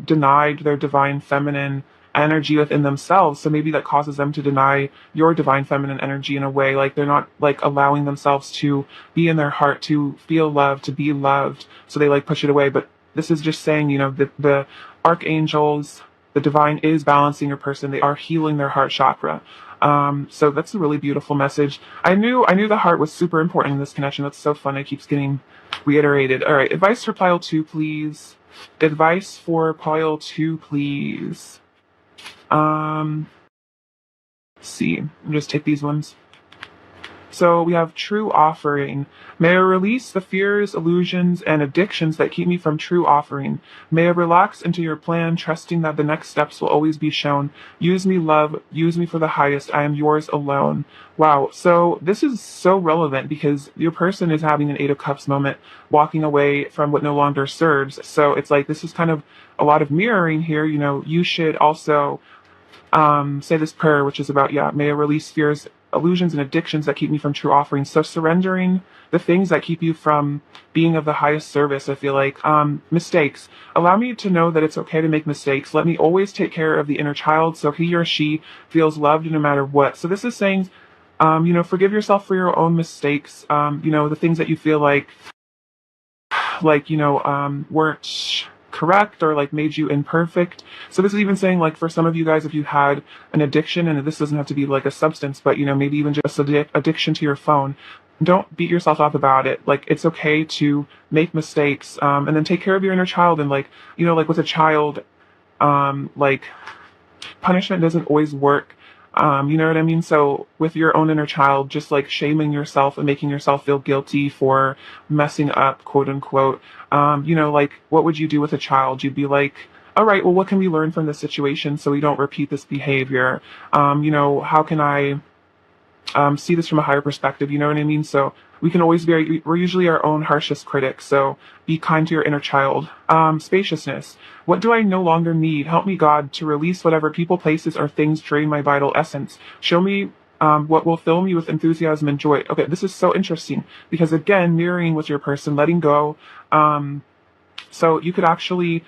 [SPEAKER 1] denied their divine feminine energy within themselves, so maybe that causes them to deny your divine feminine energy in a way, like they're not like allowing themselves to be in their heart, to feel love, to be loved, so they like push it away. But this is just saying, the archangels, the divine is balancing your person. They are healing their heart chakra. So that's a really beautiful message. I knew the heart was super important in this connection. That's so fun. It keeps getting reiterated. All right, advice for Pile 2, please. Advice for Pile 2, please. See, I'll just take these ones. So we have true offering. May I release the fears, illusions, and addictions that keep me from true offering. May I relax into your plan, trusting that the next steps will always be shown. Use me, love. Use me for the highest. I am yours alone. Wow. So this is so relevant because your person is having an Eight of Cups moment, walking away from what no longer serves. So it's like this is kind of a lot of mirroring here. You should also say this prayer, which is about, may I release fears, illusions, and addictions that keep me from true offerings. So surrendering the things that keep you from being of the highest service, I feel like. Mistakes. Allow me to know that it's okay to make mistakes. Let me always take care of the inner child so he or she feels loved no matter what. So this is saying, forgive yourself for your own mistakes. The things that you feel like, weren't correct or like made you imperfect. So this is even saying like for some of you guys, if you had an addiction, and this doesn't have to be like a substance, but maybe even just addiction to your phone, don't beat yourself up about it. Like it's okay to make mistakes, and then take care of your inner child. And like with a child, like punishment doesn't always work. You know what I mean? So with your own inner child, just like shaming yourself and making yourself feel guilty for messing up, quote unquote, like what would you do with a child? You'd be like, all right, well, what can we learn from this situation so we don't repeat this behavior? How can I see this from a higher perspective? You know what I mean? So we can always we're usually our own harshest critics. So be kind to your inner child. Spaciousness. What do I no longer need? Help me, God, to release whatever people, places, or things drain my vital essence. Show me what will fill me with enthusiasm and joy. Okay, this is so interesting because again, mirroring with your person, letting go. So you could actually,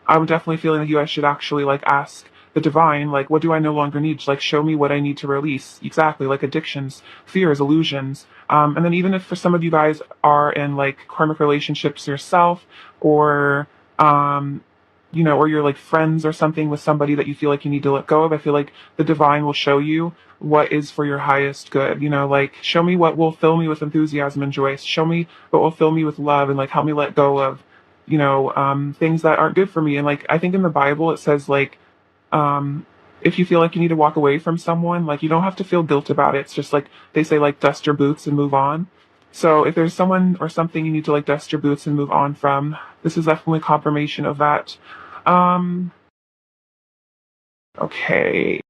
[SPEAKER 1] I'm definitely feeling that you guys should actually like ask the divine, like, what do I no longer need? Like, show me what I need to release. Exactly, like addictions, fears, illusions. And then even if for some of you guys are in like karmic relationships yourself, or, or you're like friends or something with somebody that you feel like you need to let go of, I feel like the divine will show you what is for your highest good. Like, show me what will fill me with enthusiasm and joy. Show me what will fill me with love and like help me let go of, things that aren't good for me. And like, I think in the Bible, it says like, if you feel like you need to walk away from someone, like you don't have to feel guilt about it. It's just like they say, like dust your boots and move on. So if there's someone or something you need to like dust your boots and move on from, this is definitely confirmation of that. Okay.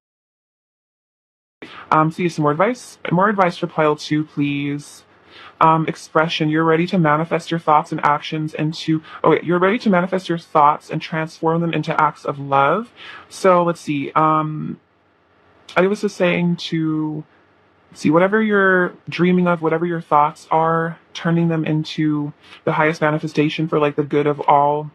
[SPEAKER 1] See some more advice. More advice for Pile 2, please. Expression. You're ready to manifest your thoughts and actions into, you're ready to manifest your thoughts and transform them into acts of love. So let's see. I was just saying to see whatever you're dreaming of, whatever your thoughts are, turning them into the highest manifestation for like the good of all.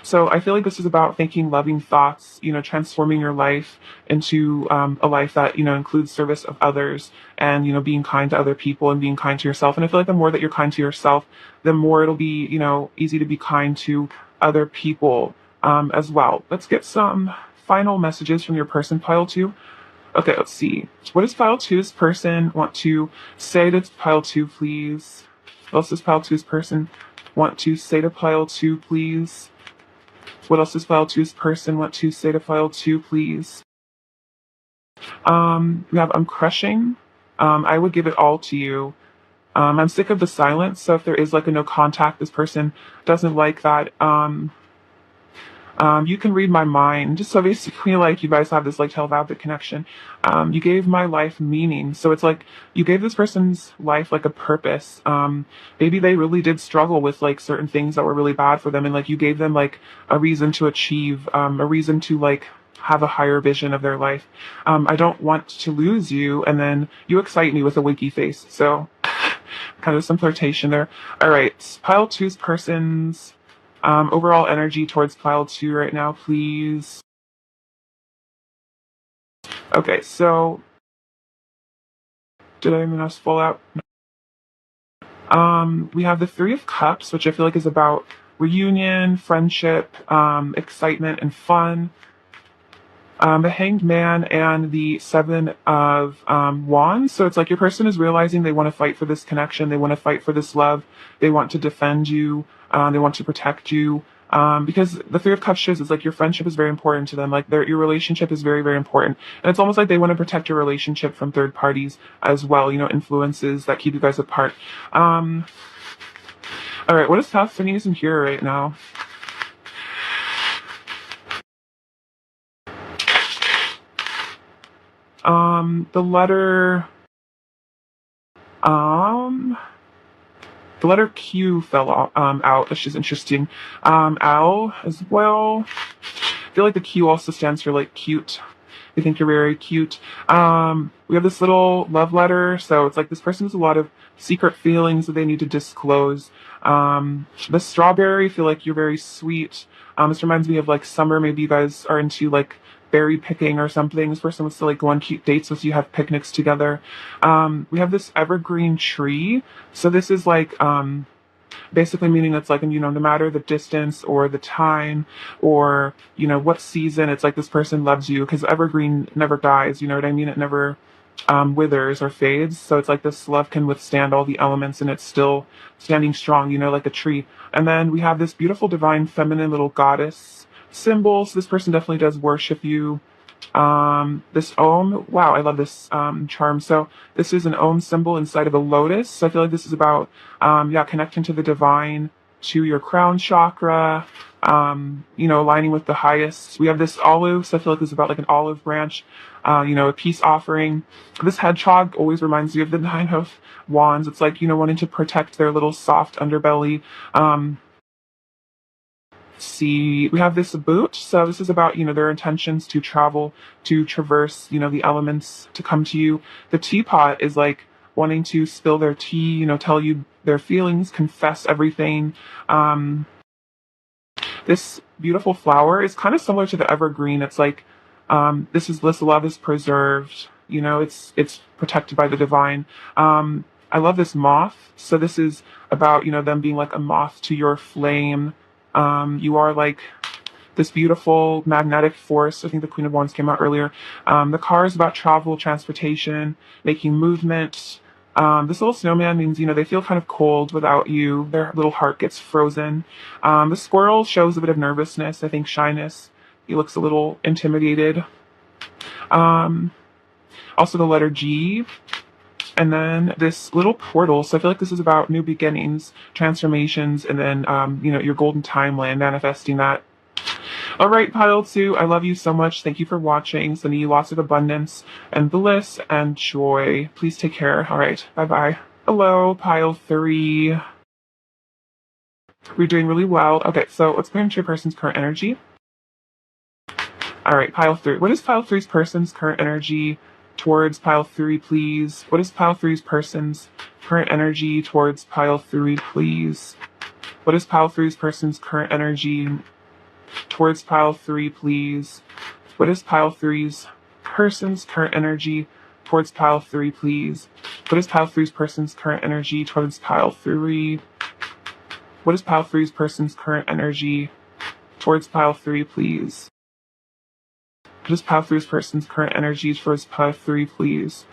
[SPEAKER 1] So I feel like this is about thinking loving thoughts, transforming your life into a life that, includes service of others and, being kind to other people and being kind to yourself. And I feel like the more that you're kind to yourself, the more it'll be, easy to be kind to other people as well. Let's get some final messages from your person, pile two. Okay, let's see. What does pile two's person want to say to pile two, please? What else does pile two's person want to say to pile two, please? What else does file two's person want to say to file two, please? We have I'm crushing. I would give it all to you. I'm sick of the silence. So if there is like a no contact, this person doesn't like that. You can read my mind. Just so basically, like, you guys have this, like, telepathic connection. You gave my life meaning. So it's like, you gave this person's life, like, a purpose. Maybe they really did struggle with, like, certain things that were really bad for them. And, like, you gave them, like, a reason to achieve, a reason to, like, have a higher vision of their life. I don't want to lose you. And then you excite me with a winky face. So kind of some flirtation there. All right. Pile two's person's overall energy towards pile two right now, please. Okay, so did I even else fall out? We have the Three of Cups, which I feel like is about reunion, friendship, excitement, and fun. The Hanged Man and the Seven of Wands. So it's like your person is realizing they want to fight for this connection. They want to fight for this love. They want to defend you. They want to protect you. Because the Three of Cups shows it's like your friendship is very important to them. Like your relationship is very, very important. And it's almost like they want to protect your relationship from third parties as well, influences that keep you guys apart. All right, what is happening in here right now? The letter, um, the letter Q fell out. That's just interesting. L as well. I feel like the Q also stands for like cute. They think you're very cute. We have this little love letter. So it's like this person has a lot of secret feelings that they need to disclose. The strawberry, I feel like you're very sweet. This reminds me of like summer. Maybe you guys are into like berry picking or something. This person wants to like go on cute dates with you, have picnics together. We have this evergreen tree. So this is like, basically meaning it's like, no matter the distance or the time or, what season, it's like this person loves you because evergreen never dies. You know what I mean? It never withers or fades. So it's like this love can withstand all the elements and it's still standing strong, like a tree. And then we have this beautiful divine feminine little goddess symbol. So this person definitely does worship you. This Om, wow, I love this charm. So this is an Om symbol inside of a lotus. So I feel like this is about connecting to the divine, to your crown chakra, aligning with the highest. We have this olive, so I feel like this is about like an olive branch, a peace offering. This hedgehog always reminds me of the Nine of Wands. It's like, wanting to protect their little soft underbelly. See, we have this boot. So this is about, their intentions to travel, to traverse, the elements to come to you. The teapot is like wanting to spill their tea, tell you their feelings, confess everything. This beautiful flower is kind of similar to the evergreen. It's like, this love is preserved, it's protected by the divine. I love this moth. So this is about, them being like a moth to your flame. You are like this beautiful magnetic force. I think the Queen of Wands came out earlier. The car is about travel, transportation, making movement. This little snowman means, they feel kind of cold without you. Their little heart gets frozen. The squirrel shows a bit of nervousness, I think shyness. He looks a little intimidated. Also the letter G. And then this little portal. So I feel like this is about new beginnings, transformations, and then, your golden timeline, manifesting that. All right, pile two, I love you so much. Thank you for watching. Sending you lots of abundance and bliss and joy. Please take care. All right, bye-bye. Hello, pile three. We're doing really well. Okay, so let's go into your person's current energy. All right, pile three. What is pile three's person's current energy towards pile three, please? What is pile three's person's current energy towards pile three, please? What is pile three's person's current energy towards pile three, please? What is pile three's person's current energy towards pile three, please? What is pile three's person's current energy towards pile three? What is pile three's person's current energy towards pile three, please? What is pile three's person's current energy towards pile three, please?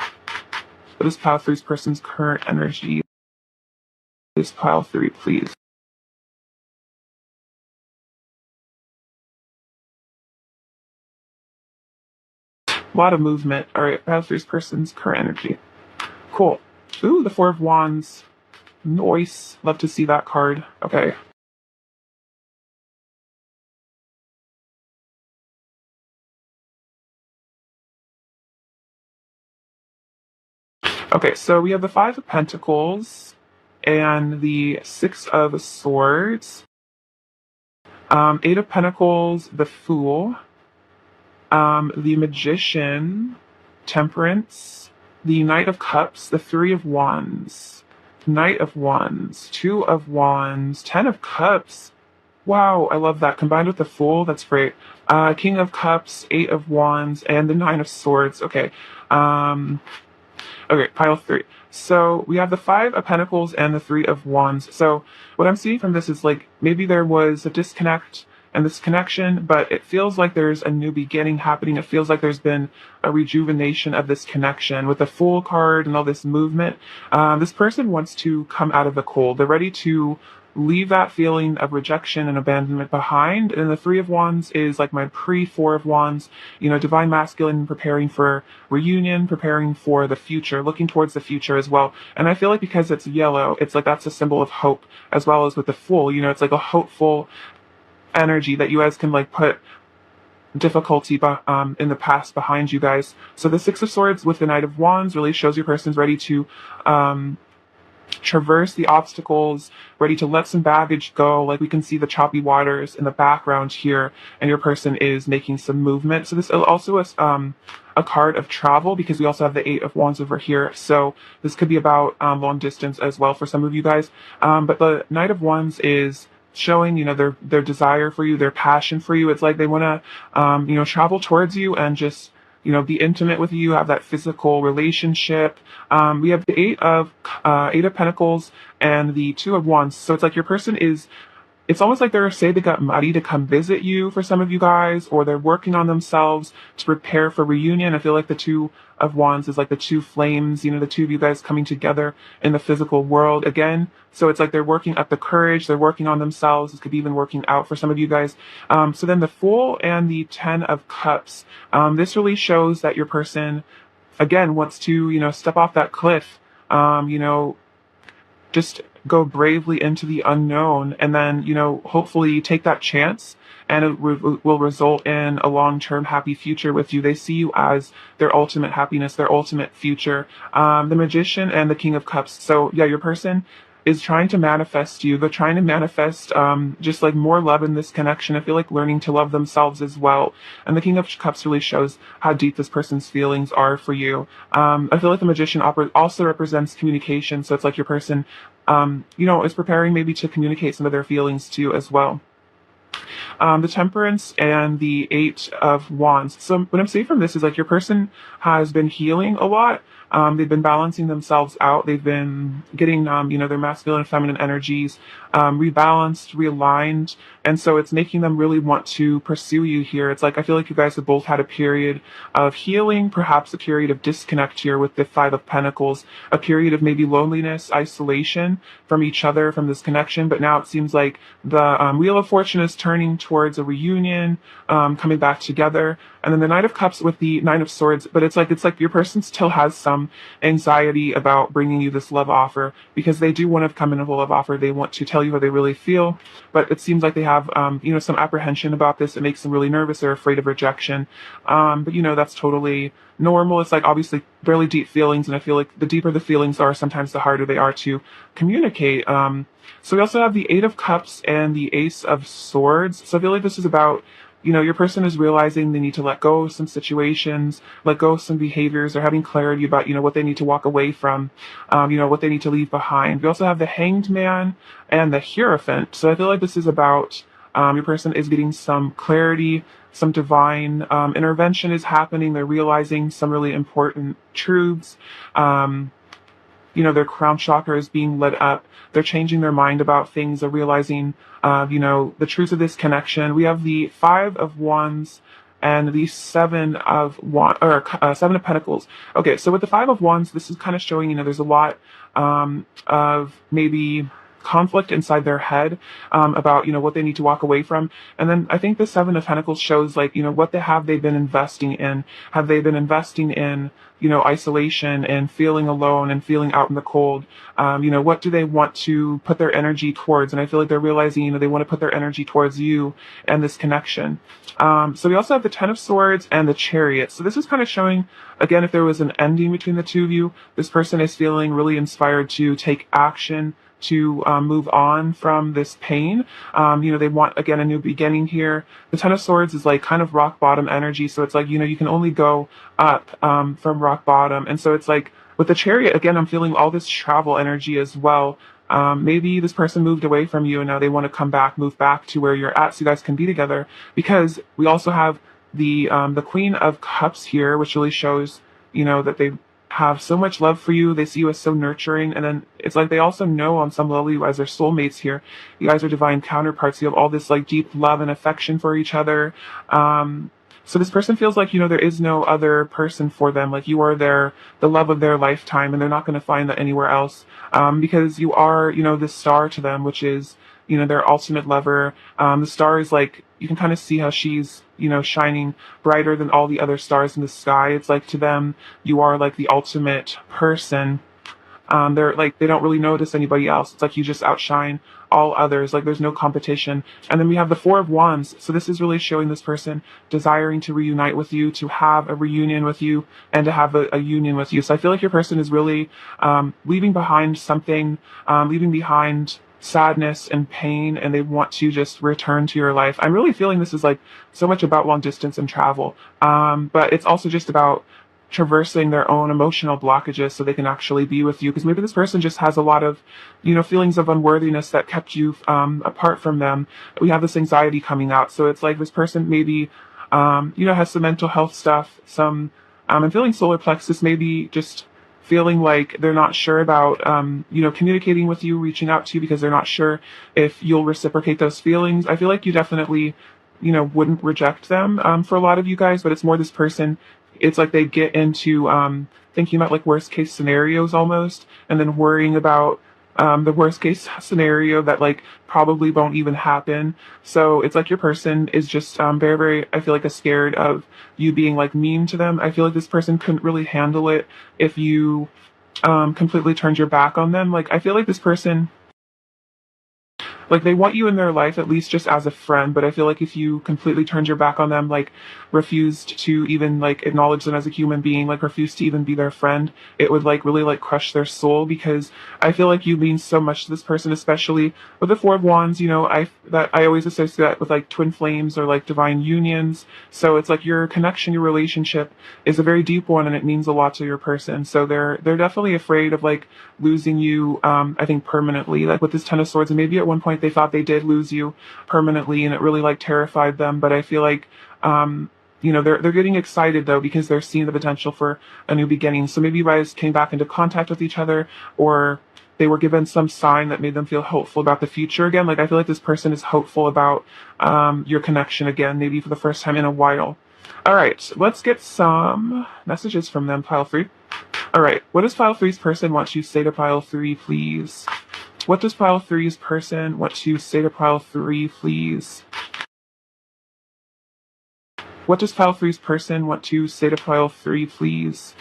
[SPEAKER 1] What is pile three's person's current energy towards pile three, please? A lot of movement. All right, pile three's person's current energy. Cool. Ooh, the Four of Wands. Nice. Love to see that card. Okay. Okay, so we have the Five of Pentacles and the Six of Swords. Eight of Pentacles, the Fool. The Magician, Temperance. The Knight of Cups, the Three of Wands. Knight of Wands, Two of Wands, Ten of Cups. Wow, I love that. Combined with the Fool, that's great. King of Cups, Eight of Wands, and the Nine of Swords. Okay. Okay, pile three. So we have the Five of Pentacles and the Three of Wands. So what I'm seeing from this is like maybe there was a disconnect and this connection, but it feels like there's a new beginning happening. It feels like there's been a rejuvenation of this connection with the Fool card and all this movement. This person wants to come out of the cold. They're ready to leave that feeling of rejection and abandonment behind. And the Three of Wands is like my pre-Four of Wands, divine masculine, preparing for reunion, preparing for the future, looking towards the future as well. And I feel like because it's yellow, it's like that's a symbol of hope, as well as with the Fool, it's like a hopeful energy that you guys can like put difficulty in the past behind you guys. So the Six of Swords with the Knight of Wands really shows your person's ready to traverse the obstacles, ready to let some baggage go. Like we can see the choppy waters in the background here, and your person is making some movement. So this also is a card of travel, because we also have the Eight of Wands over here. So this could be about long distance as well for some of you guys. But the Knight of Wands is showing, their desire for you, their passion for you. It's like they want to, travel towards you and just, be intimate with you, have that physical relationship. We have the Eight of Pentacles and the Two of Wands. So it's like your person is, it's almost like they got money to come visit you for some of you guys, or they're working on themselves to prepare for reunion. I feel like the Two of Wands is like the two flames, the two of you guys coming together in the physical world again. So it's like they're working up the courage, they're working on themselves. This could be even working out for some of you guys. So then the Fool and the Ten of Cups. This really shows that your person, again, wants to, step off that cliff, just go bravely into the unknown, and then, hopefully take that chance, and it will result in a long-term happy future with you. They see you as their ultimate happiness, their ultimate future. The Magician and the King of Cups. So yeah, your person is trying to manifest you. They're trying to manifest just like more love in this connection. I feel like learning to love themselves as well. And the King of Cups really shows how deep this person's feelings are for you. I feel like the Magician also represents communication. So it's like your person, is preparing maybe to communicate some of their feelings to you as well. The Temperance and the Eight of Wands. So what I'm saying from this is like your person has been healing a lot. They've been balancing themselves out. They've been getting, their masculine and feminine energies rebalanced, realigned. And so it's making them really want to pursue you here. It's like, I feel like you guys have both had a period of healing, perhaps a period of disconnect here with the Five of Pentacles, a period of maybe loneliness, isolation from each other, from this connection. But now it seems like the Wheel of Fortune is turning towards a reunion, coming back together. And then the Knight of Cups with the Nine of Swords. But it's like your person still has some anxiety about bringing you this love offer, because they do want to come in with a love offer. They want to tell you how they really feel, but it seems like they have, some apprehension about this. It makes them really nervous. They're afraid of rejection. But that's totally normal. It's like obviously really deep feelings. And I feel like the deeper the feelings are, sometimes the harder they are to communicate. So we also have the Eight of Cups and the Ace of Swords. So I feel like this is about your person is realizing they need to let go of some situations, let go of some behaviors. They're having clarity about, what they need to walk away from, what they need to leave behind. We also have the Hanged Man and the Hierophant. So I feel like this is about your person is getting some clarity, some divine intervention is happening. They're realizing some really important truths. Um, their crown chakra is being lit up. They're changing their mind about things. They're realizing, the truth of this connection. We have the Five of Wands and the Seven of Pentacles. Okay, so with the Five of Wands, this is kind of showing, there's a lot of maybe conflict inside their head about what they need to walk away from. And then I think the Seven of Pentacles shows like what they've been investing in. Have they been investing in isolation and feeling alone and feeling out in the cold? What do they want to put their energy towards? And I feel like they're realizing they want to put their energy towards you and this connection. So we also have the Ten of Swords and the Chariot. So this is kind of showing, again, if there was an ending between the two of you, this person is feeling really inspired to take action, to move on from this pain. They want, again, a new beginning here. The Ten of Swords is like kind of rock bottom energy. So it's like, you can only go up from rock bottom. And so it's like with the Chariot, again, I'm feeling all this travel energy as well. Maybe this person moved away from you and now they want to come back, move back to where you're at so you guys can be together. Because we also have the Queen of Cups here, which really shows, that they have so much love for you. They see you as so nurturing. And then it's like they also know on some level you guys are soulmates here. You guys are divine counterparts. You have all this like deep love and affection for each other. So this person feels like, there is no other person for them. Like you are the love of their lifetime, and they're not going to find that anywhere else. Because you are, the star to them, which is, their ultimate lover. The star is like, you can kind of see how she's, shining brighter than all the other stars in the sky. It's like to them, you are like the ultimate person. They're like, they don't really notice anybody else. It's like you just outshine all others. Like there's no competition. And then we have the Four of Wands. So this is really showing this person desiring to reunite with you, to have a reunion with you, and to have a union with you. So I feel like your person is really leaving behind something, leaving behind sadness and pain, and they want to just return to your life. I'm really feeling this is like so much about long distance and travel. But it's also just about traversing their own emotional blockages so they can actually be with you, because maybe this person just has a lot of feelings of unworthiness that kept you apart from them. We have this anxiety coming out, so it's like this person maybe has some mental health stuff, some I'm feeling solar plexus, maybe just feeling like they're not sure about communicating with you, reaching out to you, because they're not sure if you'll reciprocate those feelings. I feel like you definitely wouldn't reject them for a lot of you guys, but it's more this person, it's like they get into thinking about like worst case scenarios almost, and then worrying about the worst case scenario that like probably won't even happen. So it's like your person is just very, very, I feel like, scared of you being like mean to them. I feel like this person couldn't really handle it if you completely turned your back on them. Like I feel like this person, like they want you in their life at least just as a friend, but I feel like if you completely turned your back on them, like refused to even like acknowledge them as a human being, like refused to even be their friend, it would like really like crush their soul, because I feel like you mean so much to this person, especially with the Four of Wands. I always associate that with like twin flames or like divine unions. So it's like your connection, your relationship is a very deep one, and it means a lot to your person. So they're definitely afraid of like losing you, I think permanently, like with this Ten of Swords. And maybe at one point they thought they did lose you permanently, and it really like terrified them. But I feel like they're getting excited though, because they're seeing the potential for a new beginning. So maybe you guys came back into contact with each other, or they were given some sign that made them feel hopeful about the future again. Like I feel like this person is hopeful about your connection again, maybe for the first time in a while. All right, let's get some messages from them, pile 3. All right, what does pile 3's person want to say to pile 3, please? What does pile 3's person want to say to pile 3, please? What does pile 3's person want to say to pile 3, please?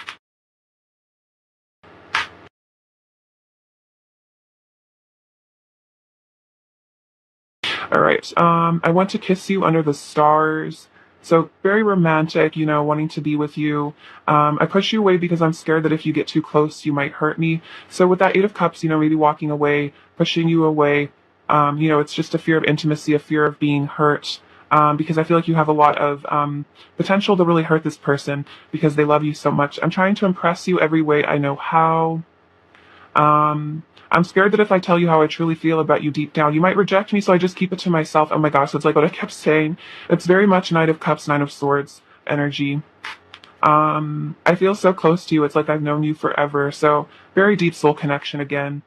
[SPEAKER 1] All right, I want to kiss you under the stars. So very romantic, wanting to be with you. I push you away because I'm scared that if you get too close, you might hurt me. So with that Eight of Cups, maybe walking away, pushing you away, it's just a fear of intimacy, a fear of being hurt. because I feel like you have a lot of potential to really hurt this person because they love you so much. I'm trying to impress you every way I know how. I'm scared that if I tell you how I truly feel about you deep down, you might reject me, so I just keep it to myself. Oh my gosh, that's like what I kept saying. It's very much Knight of Cups, Nine of Swords energy. I feel so close to you. It's like I've known you forever. So very deep soul connection again.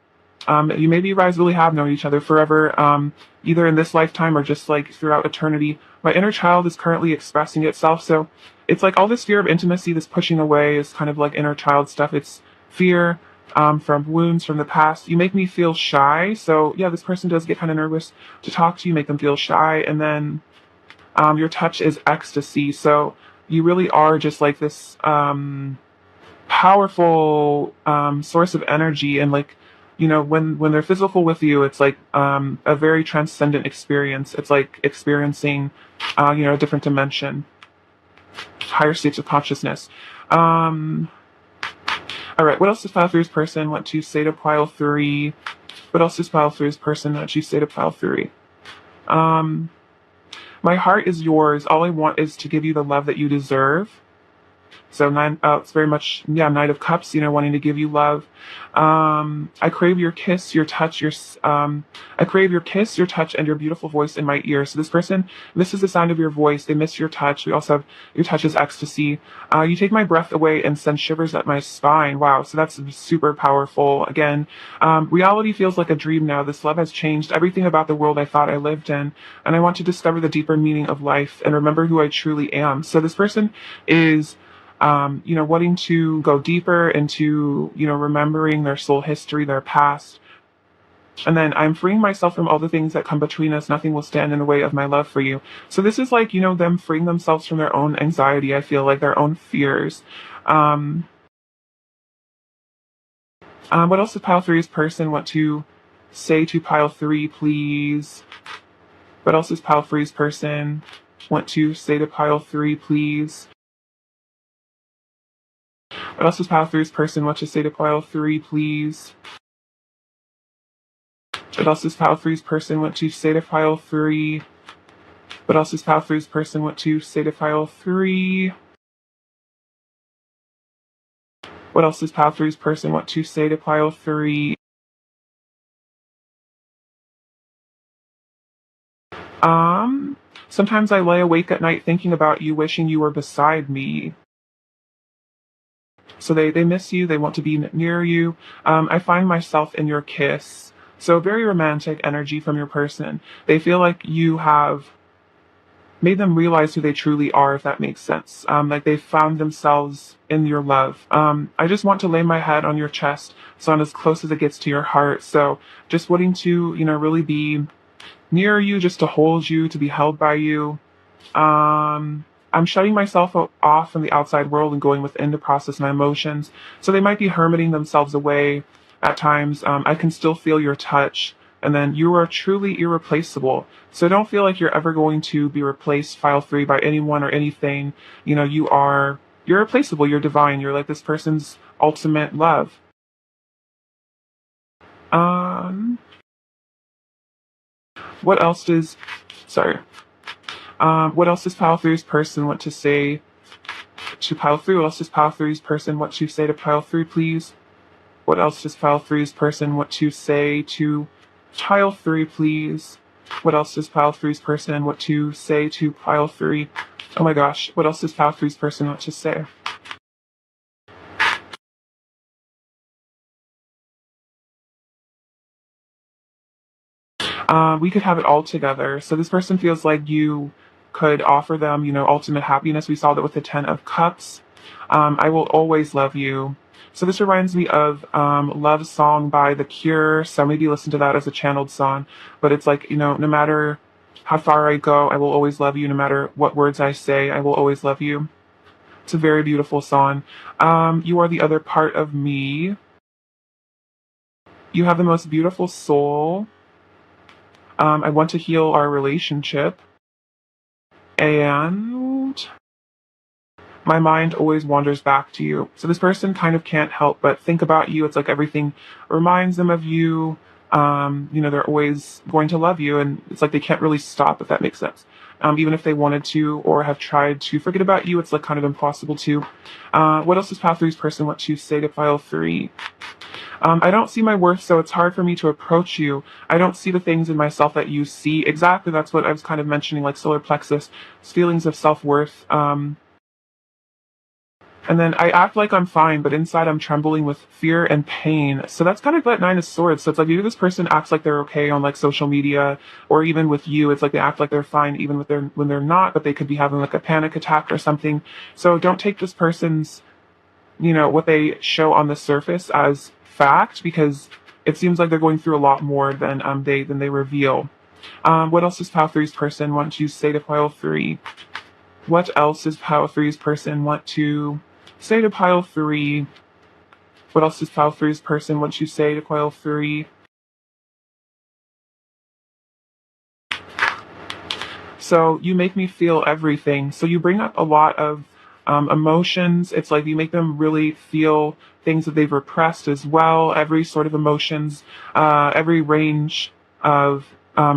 [SPEAKER 1] Maybe you guys really have known each other forever, either in this lifetime or just like throughout eternity. My inner child is currently expressing itself. So it's like all this fear of intimacy, this pushing away is kind of like inner child stuff. It's fear, from wounds from the past. You make me feel shy. So yeah, this person does get kind of nervous to talk to you, make them feel shy. And then your touch is ecstasy. So you really are just like this powerful source of energy. And like, when they're physical with you, it's like a very transcendent experience. It's like experiencing, a different dimension, higher states of consciousness. All right, what else does pile three's person want to say to pile three? What else does pile three's person want to say to pile three? My heart is yours. All I want is to give you the love that you deserve. So it's very much, Knight of Cups, wanting to give you love. I crave your kiss, your touch, I crave your kiss, your touch, and your beautiful voice in my ear. So this person misses the sound of your voice. They miss your touch. We also have your touch is ecstasy. You take my breath away and send shivers up my spine. Wow. So that's super powerful. Again, reality feels like a dream now. This love has changed everything about the world I thought I lived in. And I want to discover the deeper meaning of life and remember who I truly am. So this person is wanting to go deeper into, remembering their soul history, their past. And then I'm freeing myself from all the things that come between us. Nothing will stand in the way of my love for you. So this is like, them freeing themselves from their own anxiety. I feel like their own fears. What else does pile three's person want to say to pile three, please? What else does pile three's person want to say to pile three, please? What else does pile three's person want to say to pile three, please? What else does pile three's person want to say to pile three? What else does pile three's person want to say to pile three? What else does pile three's person want to say to pile three? Sometimes I lay awake at night thinking about you, wishing you were beside me. So they miss you, they want to be near you. I find myself in your kiss. So very romantic energy from your person. They feel like you have made them realize who they truly are, if that makes sense. Like they found themselves in your love. I just want to lay my head on your chest, so I'm as close as it gets to your heart. So just wanting to, really be near you, just to hold you, to be held by you. I'm shutting myself off from the outside world and going within to process my emotions. So they might be hermiting themselves away at times. I can still feel your touch. And then you are truly irreplaceable. So don't feel like you're ever going to be replaced, file three, by anyone or anything. You're irreplaceable. You're divine. You're like this person's ultimate love. What else does, sorry. What else does pile three's person want to say to pile three? What else does pile three's person want to say to pile three, please? What else does pile three's person want to say to pile three, please? What else does pile three's person want to say to pile three? Oh my gosh, what else does pile three's person want to say? We could have it all together. So this person feels like you could offer them, ultimate happiness. We saw that with the 10 of Cups. I will always love you. So this reminds me of Love Song by The Cure. So maybe listen to that as a channeled song. But it's like, no matter how far I go, I will always love you. No matter what words I say, I will always love you. It's a very beautiful song. You are the other part of me. You have the most beautiful soul. I want to heal our relationship. And my mind always wanders back to you. So this person kind of can't help but think about you. It's like everything reminds them of you. They're always going to love you, and it's like they can't really stop, if that makes sense. even if they wanted to or have tried to forget about you, it's like kind of impossible to. What else does pile three's person want to say to pile three? I don't see my worth, so it's hard for me to approach you. I don't see the things in myself that you see. Exactly, that's what I was kind of mentioning, like solar plexus, feelings of self-worth. And then I act like I'm fine, but inside I'm trembling with fear and pain. So that's kind of that Nine of Swords. So it's like maybe this person acts like they're okay on like social media or even with you. It's like they act like they're fine even with when they're not, but they could be having like a panic attack or something. So don't take this person's, what they show on the surface as fact, because it seems like they're going through a lot more than they reveal. What else does pile three's person want to say to pile three? What else does pile three's person want to say to pile three? What else does pile three's person want to say to pile three? So you make me feel everything. So you bring up a lot of emotions. It's like you make them really feel things that they've repressed as well. Every sort of emotions, every range of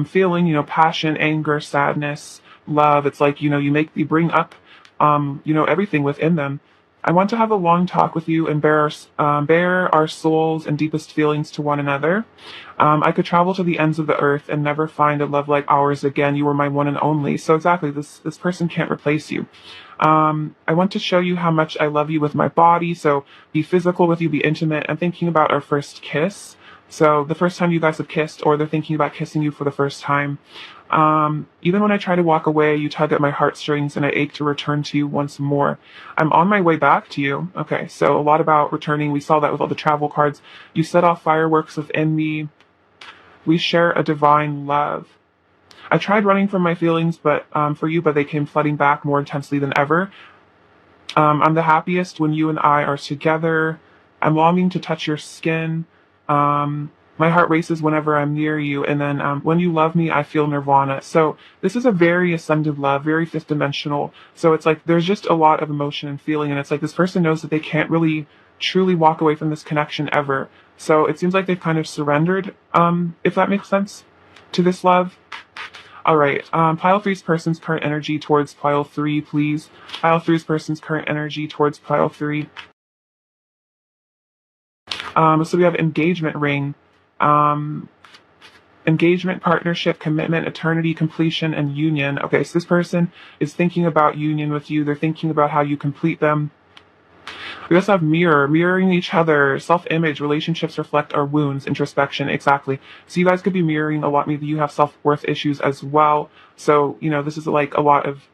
[SPEAKER 1] feeling, passion, anger, sadness, love. It's like, you bring up, everything within them. I want to have a long talk with you and bare our souls and deepest feelings to one another. I could travel to the ends of the earth and never find a love like ours again. You were my one and only. So exactly, this person can't replace you. I want to show you how much I love you with my body. So be physical with you, be intimate. I'm thinking about our first kiss. So the first time you guys have kissed, or they're thinking about kissing you for the first time. Even when I try to walk away, you tug at my heartstrings and I ache to return to you once more. I'm on my way back to you. Okay, so a lot about returning. We saw that with all the travel cards. You set off fireworks within me. We share a divine love. I tried running from my feelings, but for you, but they came flooding back more intensely than ever. I'm the happiest when you and I are together. I'm longing to touch your skin. My heart races whenever I'm near you. And then when you love me, I feel nirvana. So this is a very ascended love, very fifth dimensional. So it's like there's just a lot of emotion and feeling. And it's like this person knows that they can't really truly walk away from this connection ever. So it seems like they've kind of surrendered, if that makes sense, to this love. All right, pile three's person's current energy towards pile three, please. Pile three's person's current energy towards pile three. So we have engagement ring, engagement, partnership, commitment, eternity, completion, and union. Okay, so this person is thinking about union with you. They're thinking about how you complete them. We also have mirroring each other, self-image, relationships reflect our wounds, introspection, exactly. So you guys could be mirroring a lot. Maybe you have self-worth issues as well. So, this is like a lot of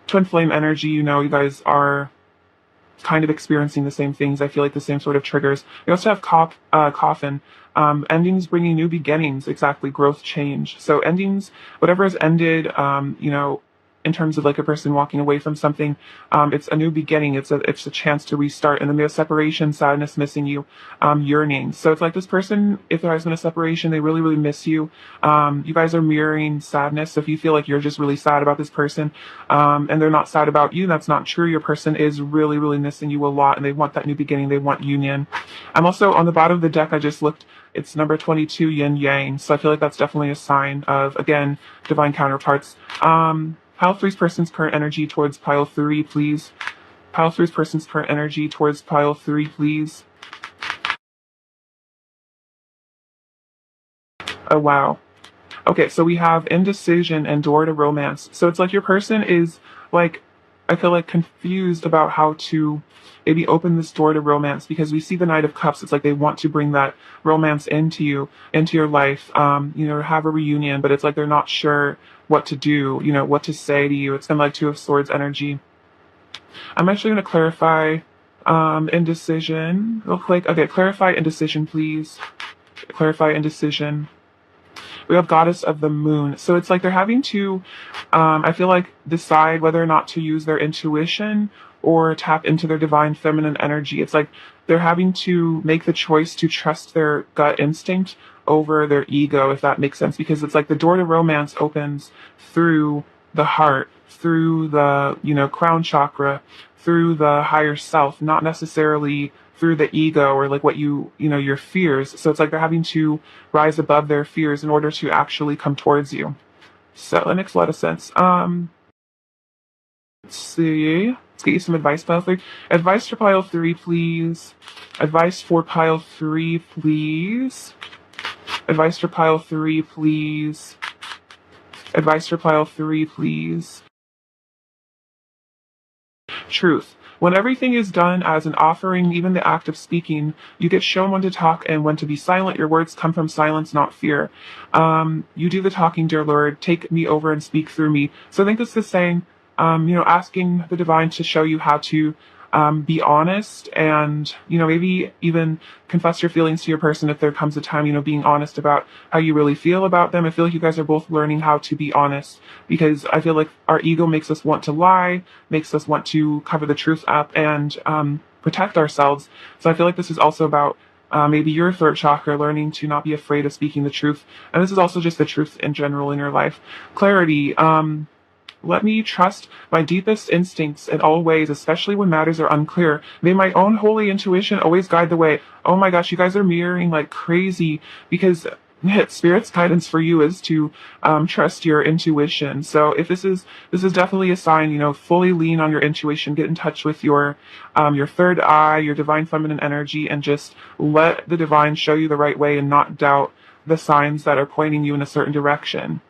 [SPEAKER 1] twin flame energy. You guys are kind of experiencing the same things. I feel like the same sort of triggers. We also have coffin. Endings bringing new beginnings, exactly, growth, change. So endings, whatever has ended, in terms of like a person walking away from something, it's a new beginning. It's a chance to restart. And then we have separation, sadness, missing you, yearning. So it's like this person, if there has been a separation, they really, really miss you. You guys are mirroring sadness. So if you feel like you're just really sad about this person, and they're not sad about you, that's not true. Your person is really, really missing you a lot, and they want that new beginning. They want union. I'm also on the bottom of the deck. I just looked. It's number 22, yin yang. So I feel like that's definitely a sign of, again, divine counterparts. Pile three's person's current energy towards pile three, please. Pile three's person's current energy towards pile three, please. Oh, wow. Okay, so we have indecision and door to romance. So it's like your person is like, I feel like confused about how to maybe open this door to romance, because we see the Knight of Cups. It's like they want to bring that romance into you, into your life, have a reunion, but it's like they're not sure what to do, what to say to you. It's kind of like Two of Swords energy. I'm actually going to clarify indecision real quick. Okay, clarify indecision, please. Clarify indecision. We have Goddess of the Moon. So it's like they're having to, I feel like, decide whether or not to use their intuition or tap into their divine feminine energy. It's like they're having to make the choice to trust their gut instinct over their ego, if that makes sense. Because it's like the door to romance opens through the heart, through the, crown chakra, through the higher self, not necessarily through the ego or like what your fears. So it's like they're having to rise above their fears in order to actually come towards you. So that makes a lot of sense. Let's see. Let's get you some advice, pile three. Advice for pile three, please. Advice for pile three, please. Advice for pile three, please. Advice for pile three, please. Truth. When everything is done as an offering, even the act of speaking, you get shown when to talk and when to be silent. Your words come from silence, not fear. You do the talking, dear Lord. Take me over and speak through me. So I think this is saying, asking the divine to show you how to be honest and, maybe even confess your feelings to your person if there comes a time, being honest about how you really feel about them. I feel like you guys are both learning how to be honest because I feel like our ego makes us want to lie, makes us want to cover the truth up and protect ourselves. So I feel like this is also about maybe your third chakra learning to not be afraid of speaking the truth. And this is also just the truth in general in your life. Clarity. Let me trust my deepest instincts in all ways, especially when matters are unclear. May my own holy intuition always guide the way. Oh my gosh, you guys are mirroring like crazy because Spirit's guidance for you is to trust your intuition. So if this is definitely a sign, fully lean on your intuition, get in touch with your third eye, your divine feminine energy, and just let the divine show you the right way and not doubt the signs that are pointing you in a certain direction.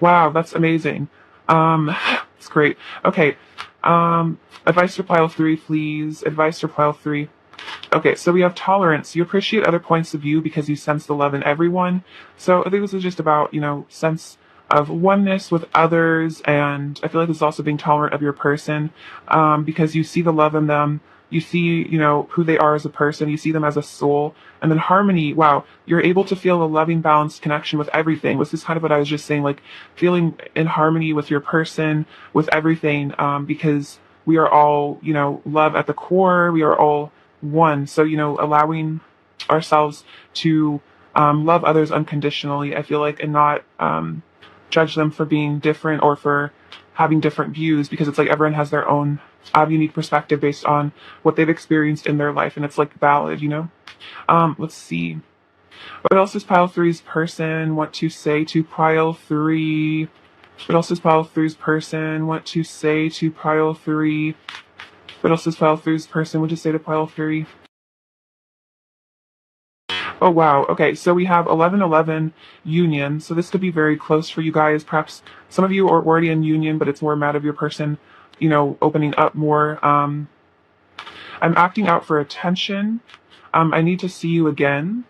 [SPEAKER 1] Wow, that's amazing. It's great. Okay. Advice for pile three, please. Advice for pile three. Okay, so we have tolerance. You appreciate other points of view because you sense the love in everyone. So I think this is just about, sense of oneness with others, and I feel like this is also being tolerant of your person, because you see the love in them. You see, who they are as a person. You see them as a soul. And then harmony, wow, you're able to feel a loving, balanced connection with everything. This is kind of what I was just saying, like feeling in harmony with your person, with everything, because we are all, love at the core. We are all one. So, allowing ourselves to love others unconditionally, I feel like, and not judge them for being different or for having different views, because it's like everyone has their own unique perspective based on what they've experienced in their life, and it's like valid. Let's see. What else does pile three's person want to say to pile three? What else does pile three's person want to say to pile three? What else does pile three's person want to say to pile three? Oh wow. Okay, so we have 11-11 union. So this could be very close for you guys. Perhaps some of you are already in union, but it's more a matter of your person, opening up more. I'm acting out for attention. I need to see you again.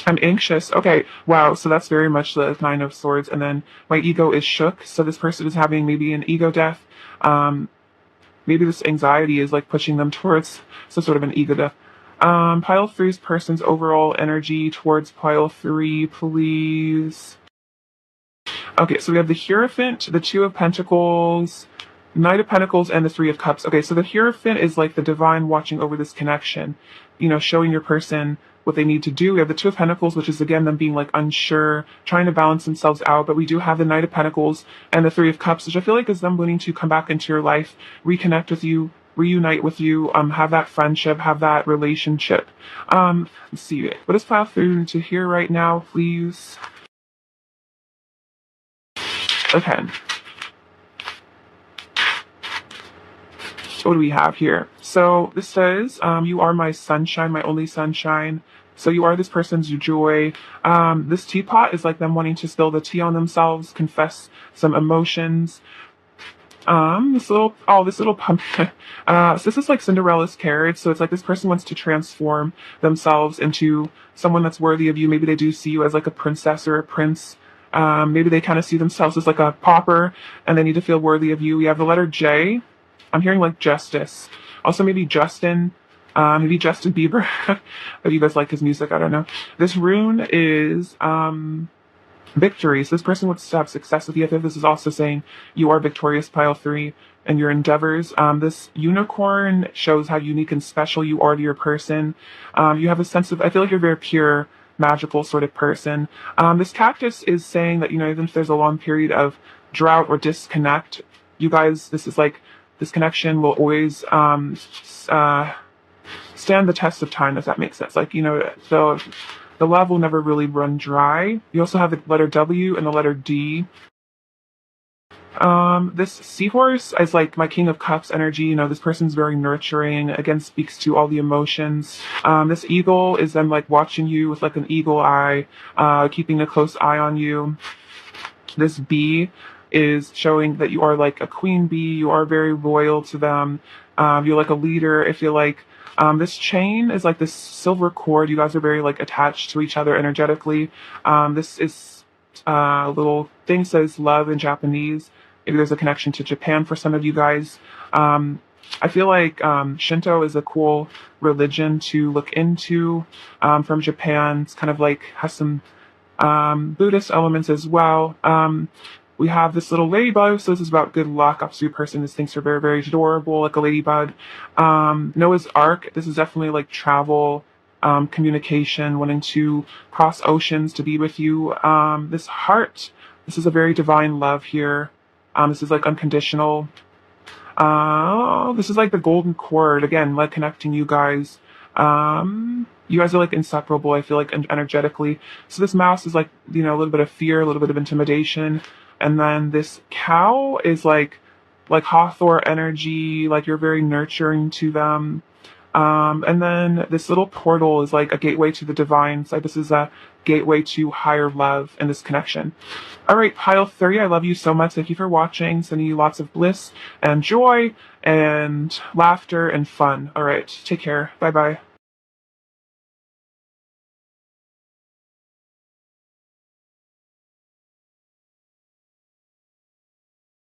[SPEAKER 1] I'm anxious. Okay, wow. So that's very much the Nine of Swords. And then my ego is shook. So this person is having maybe an ego death. Maybe this anxiety is like pushing them towards some sort of an ego death. Pile three's person's overall energy towards pile three, please. Okay, so we have the Hierophant, the Two of Pentacles, Knight of Pentacles, and the Three of Cups. Okay, so the Hierophant is like the divine watching over this connection, showing your person what they need to do. We have the Two of Pentacles, which is again them being like unsure, trying to balance themselves out. But we do have the Knight of Pentacles and the Three of Cups, which I feel like is them wanting to come back into your life, reconnect with you, reunite with you, have that friendship, have that relationship. Let's see. What is pile three need to hear right now, please? Okay. So what do we have here? So this says, you are my sunshine, my only sunshine. So you are this person's joy. This teapot is like them wanting to spill the tea on themselves, confess some emotions. This little pumpkin. So this is like Cinderella's carriage. So it's like this person wants to transform themselves into someone that's worthy of you. Maybe they do see you as like a princess or a prince. Maybe they kind of see themselves as like a pauper and they need to feel worthy of you. We have the letter J. I'm hearing like justice. Also maybe Justin. Maybe Justin Bieber. If you guys like his music, I don't know. This rune is victory. So this person wants to have success with you. I think this is also saying you are victorious, pile three, in your endeavors. This unicorn shows how unique and special you are to your person. You have a sense of, I feel like you're very pure, magical sort of person. This cactus is saying that, even if there's a long period of drought or disconnect, you guys, this connection will always stand the test of time, if that makes sense. Like, so the love will never really run dry. You also have the letter W and the letter D. This seahorse is like my King of Cups energy. You know, this person's very nurturing, again, speaks to all the emotions. This eagle is them like watching you with like an eagle eye, keeping a close eye on you. This bee is showing that you are like a queen bee. You are very loyal to them. You're like a leader. I feel like this chain is like this silver cord. You guys are very like attached to each other energetically. This is little thing says love in Japanese. Maybe there's a connection to Japan for some of you guys. I feel like Shinto is a cool religion to look into from Japan. It's kind of like has some Buddhist elements as well. We have this little ladybug, so this is about good luck. Obviously, your person just thinks you're very, very adorable, like a ladybug. Noah's Ark, this is definitely like travel, communication, wanting to cross oceans to be with you. This heart, this is a very divine love here. This is like unconditional. This is like the golden cord, again, like connecting you guys. You guys are like inseparable, I feel like, energetically. So this mouse is like, you know, a little bit of fear, a little bit of intimidation. And then this cow is like Hawthorne energy, like you're very nurturing to them. And then this little portal is like a gateway to the divine. So this is a gateway to higher love and this connection. All right, pile 30, I love you so much. Thank you for watching. Sending you lots of bliss and joy and laughter and fun. All right, take care. Bye-bye.